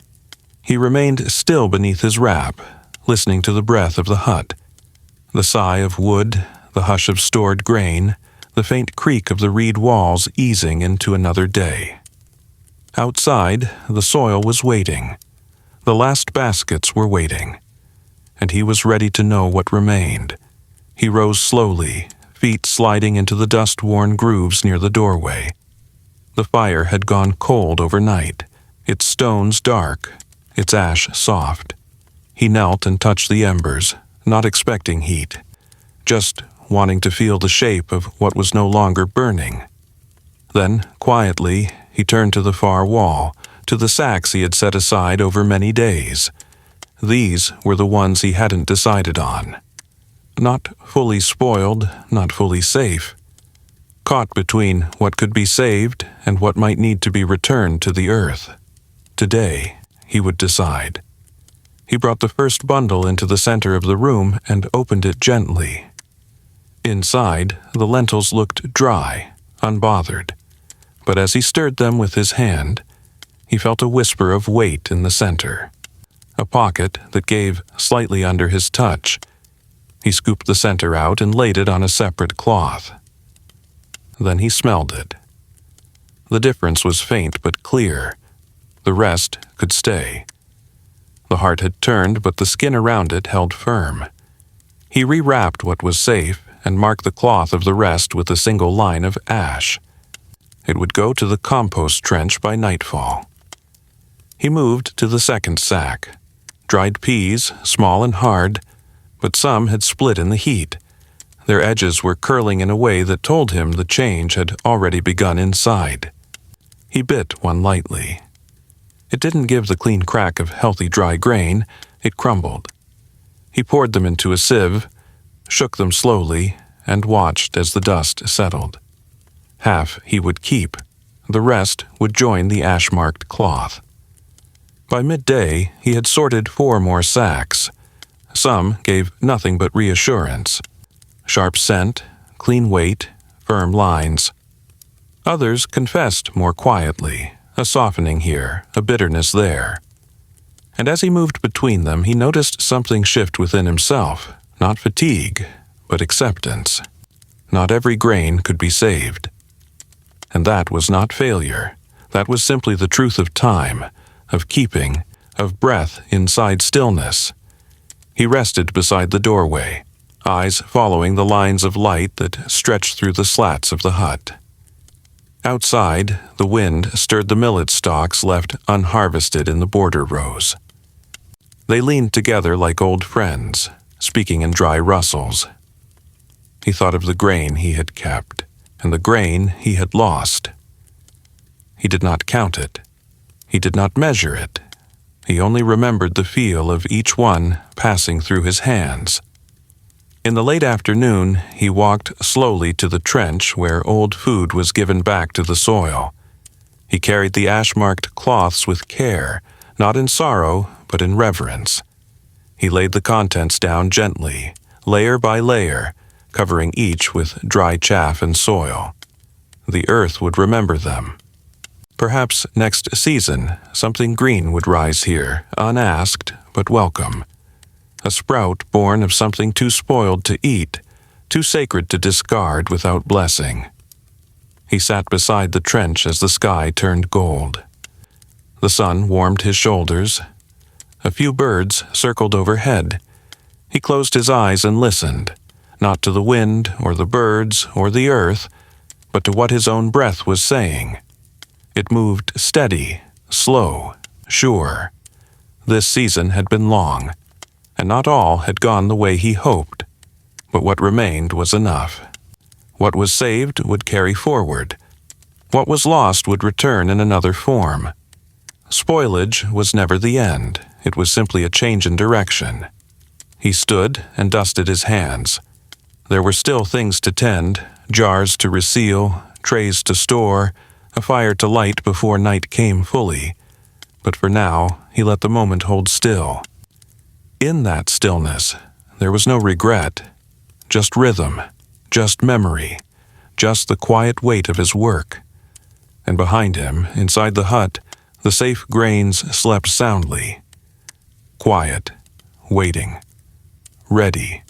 He remained still beneath his wrap, listening to the breath of the hut, the sigh of wood, the hush of stored grain, the faint creak of the reed walls easing into another day. Outside, the soil was waiting. The last baskets were waiting, and he was ready to know what remained. He rose slowly, feet sliding into the dust-worn grooves near the doorway. The fire had gone cold overnight, its stones dark, its ash soft. He knelt and touched the embers, not expecting heat, just wanting to feel the shape of what was no longer burning. Then, quietly, he turned to the far wall, to the sacks he had set aside over many days. These were the ones he hadn't decided on. Not fully spoiled, not fully safe. Caught between what could be saved and what might need to be returned to the earth. Today, he would decide. He brought the first bundle into the center of the room and opened it gently. Inside, the lentils looked dry, unbothered, but as he stirred them with his hand, he felt a whisper of weight in the center, a pocket that gave slightly under his touch. He scooped the center out and laid it on a separate cloth. Then he smelled it. The difference was faint but clear. The rest could stay. The heart had turned, but the skin around it held firm. He rewrapped what was safe and marked the cloth of the rest with a single line of ash. It would go to the compost trench by nightfall. He moved to the second sack. Dried peas, small and hard, but some had split in the heat. Their edges were curling in a way that told him the change had already begun inside. He bit one lightly. It didn't give the clean crack of healthy dry grain, it crumbled. He poured them into a sieve, shook them slowly, and watched as the dust settled. Half he would keep, the rest would join the ash-marked cloth. By midday, he had sorted 4 more sacks. Some gave nothing but reassurance. Sharp scent, clean weight, firm lines. Others confessed more quietly, a softening here, a bitterness there. And as he moved between them, he noticed something shift within himself, not fatigue, but acceptance. Not every grain could be saved. And that was not failure. That was simply the truth of time, of keeping, of breath inside stillness. He rested beside the doorway, eyes following the lines of light that stretched through the slats of the hut. Outside, the wind stirred the millet stalks left unharvested in the border rows. They leaned together like old friends, speaking in dry rustles. He thought of the grain he had kept, and the grain he had lost. He did not count it. He did not measure it. He only remembered the feel of each one passing through his hands. In the late afternoon, he walked slowly to the trench where old food was given back to the soil. He carried the ash-marked cloths with care, not in sorrow, but in reverence. He laid the contents down gently, layer by layer, covering each with dry chaff and soil. The earth would remember them. Perhaps next season, something green would rise here, unasked but welcome. A sprout born of something too spoiled to eat, too sacred to discard without blessing. He sat beside the trench as the sky turned gold. The sun warmed his shoulders. A few birds circled overhead. He closed his eyes and listened, not to the wind or the birds or the earth, but to what his own breath was saying. It moved steady, slow, sure. This season had been long, and not all had gone the way he hoped, but what remained was enough. What was saved would carry forward. What was lost would return in another form. Spoilage was never the end. It was simply a change in direction. He stood and dusted his hands. There were still things to tend, jars to reseal, trays to store, a fire to light before night came fully. But for now, he let the moment hold still. In that stillness, there was no regret, just rhythm, just memory, just the quiet weight of his work. And behind him, inside the hut, the safe grains slept soundly. quiet, waiting, ready.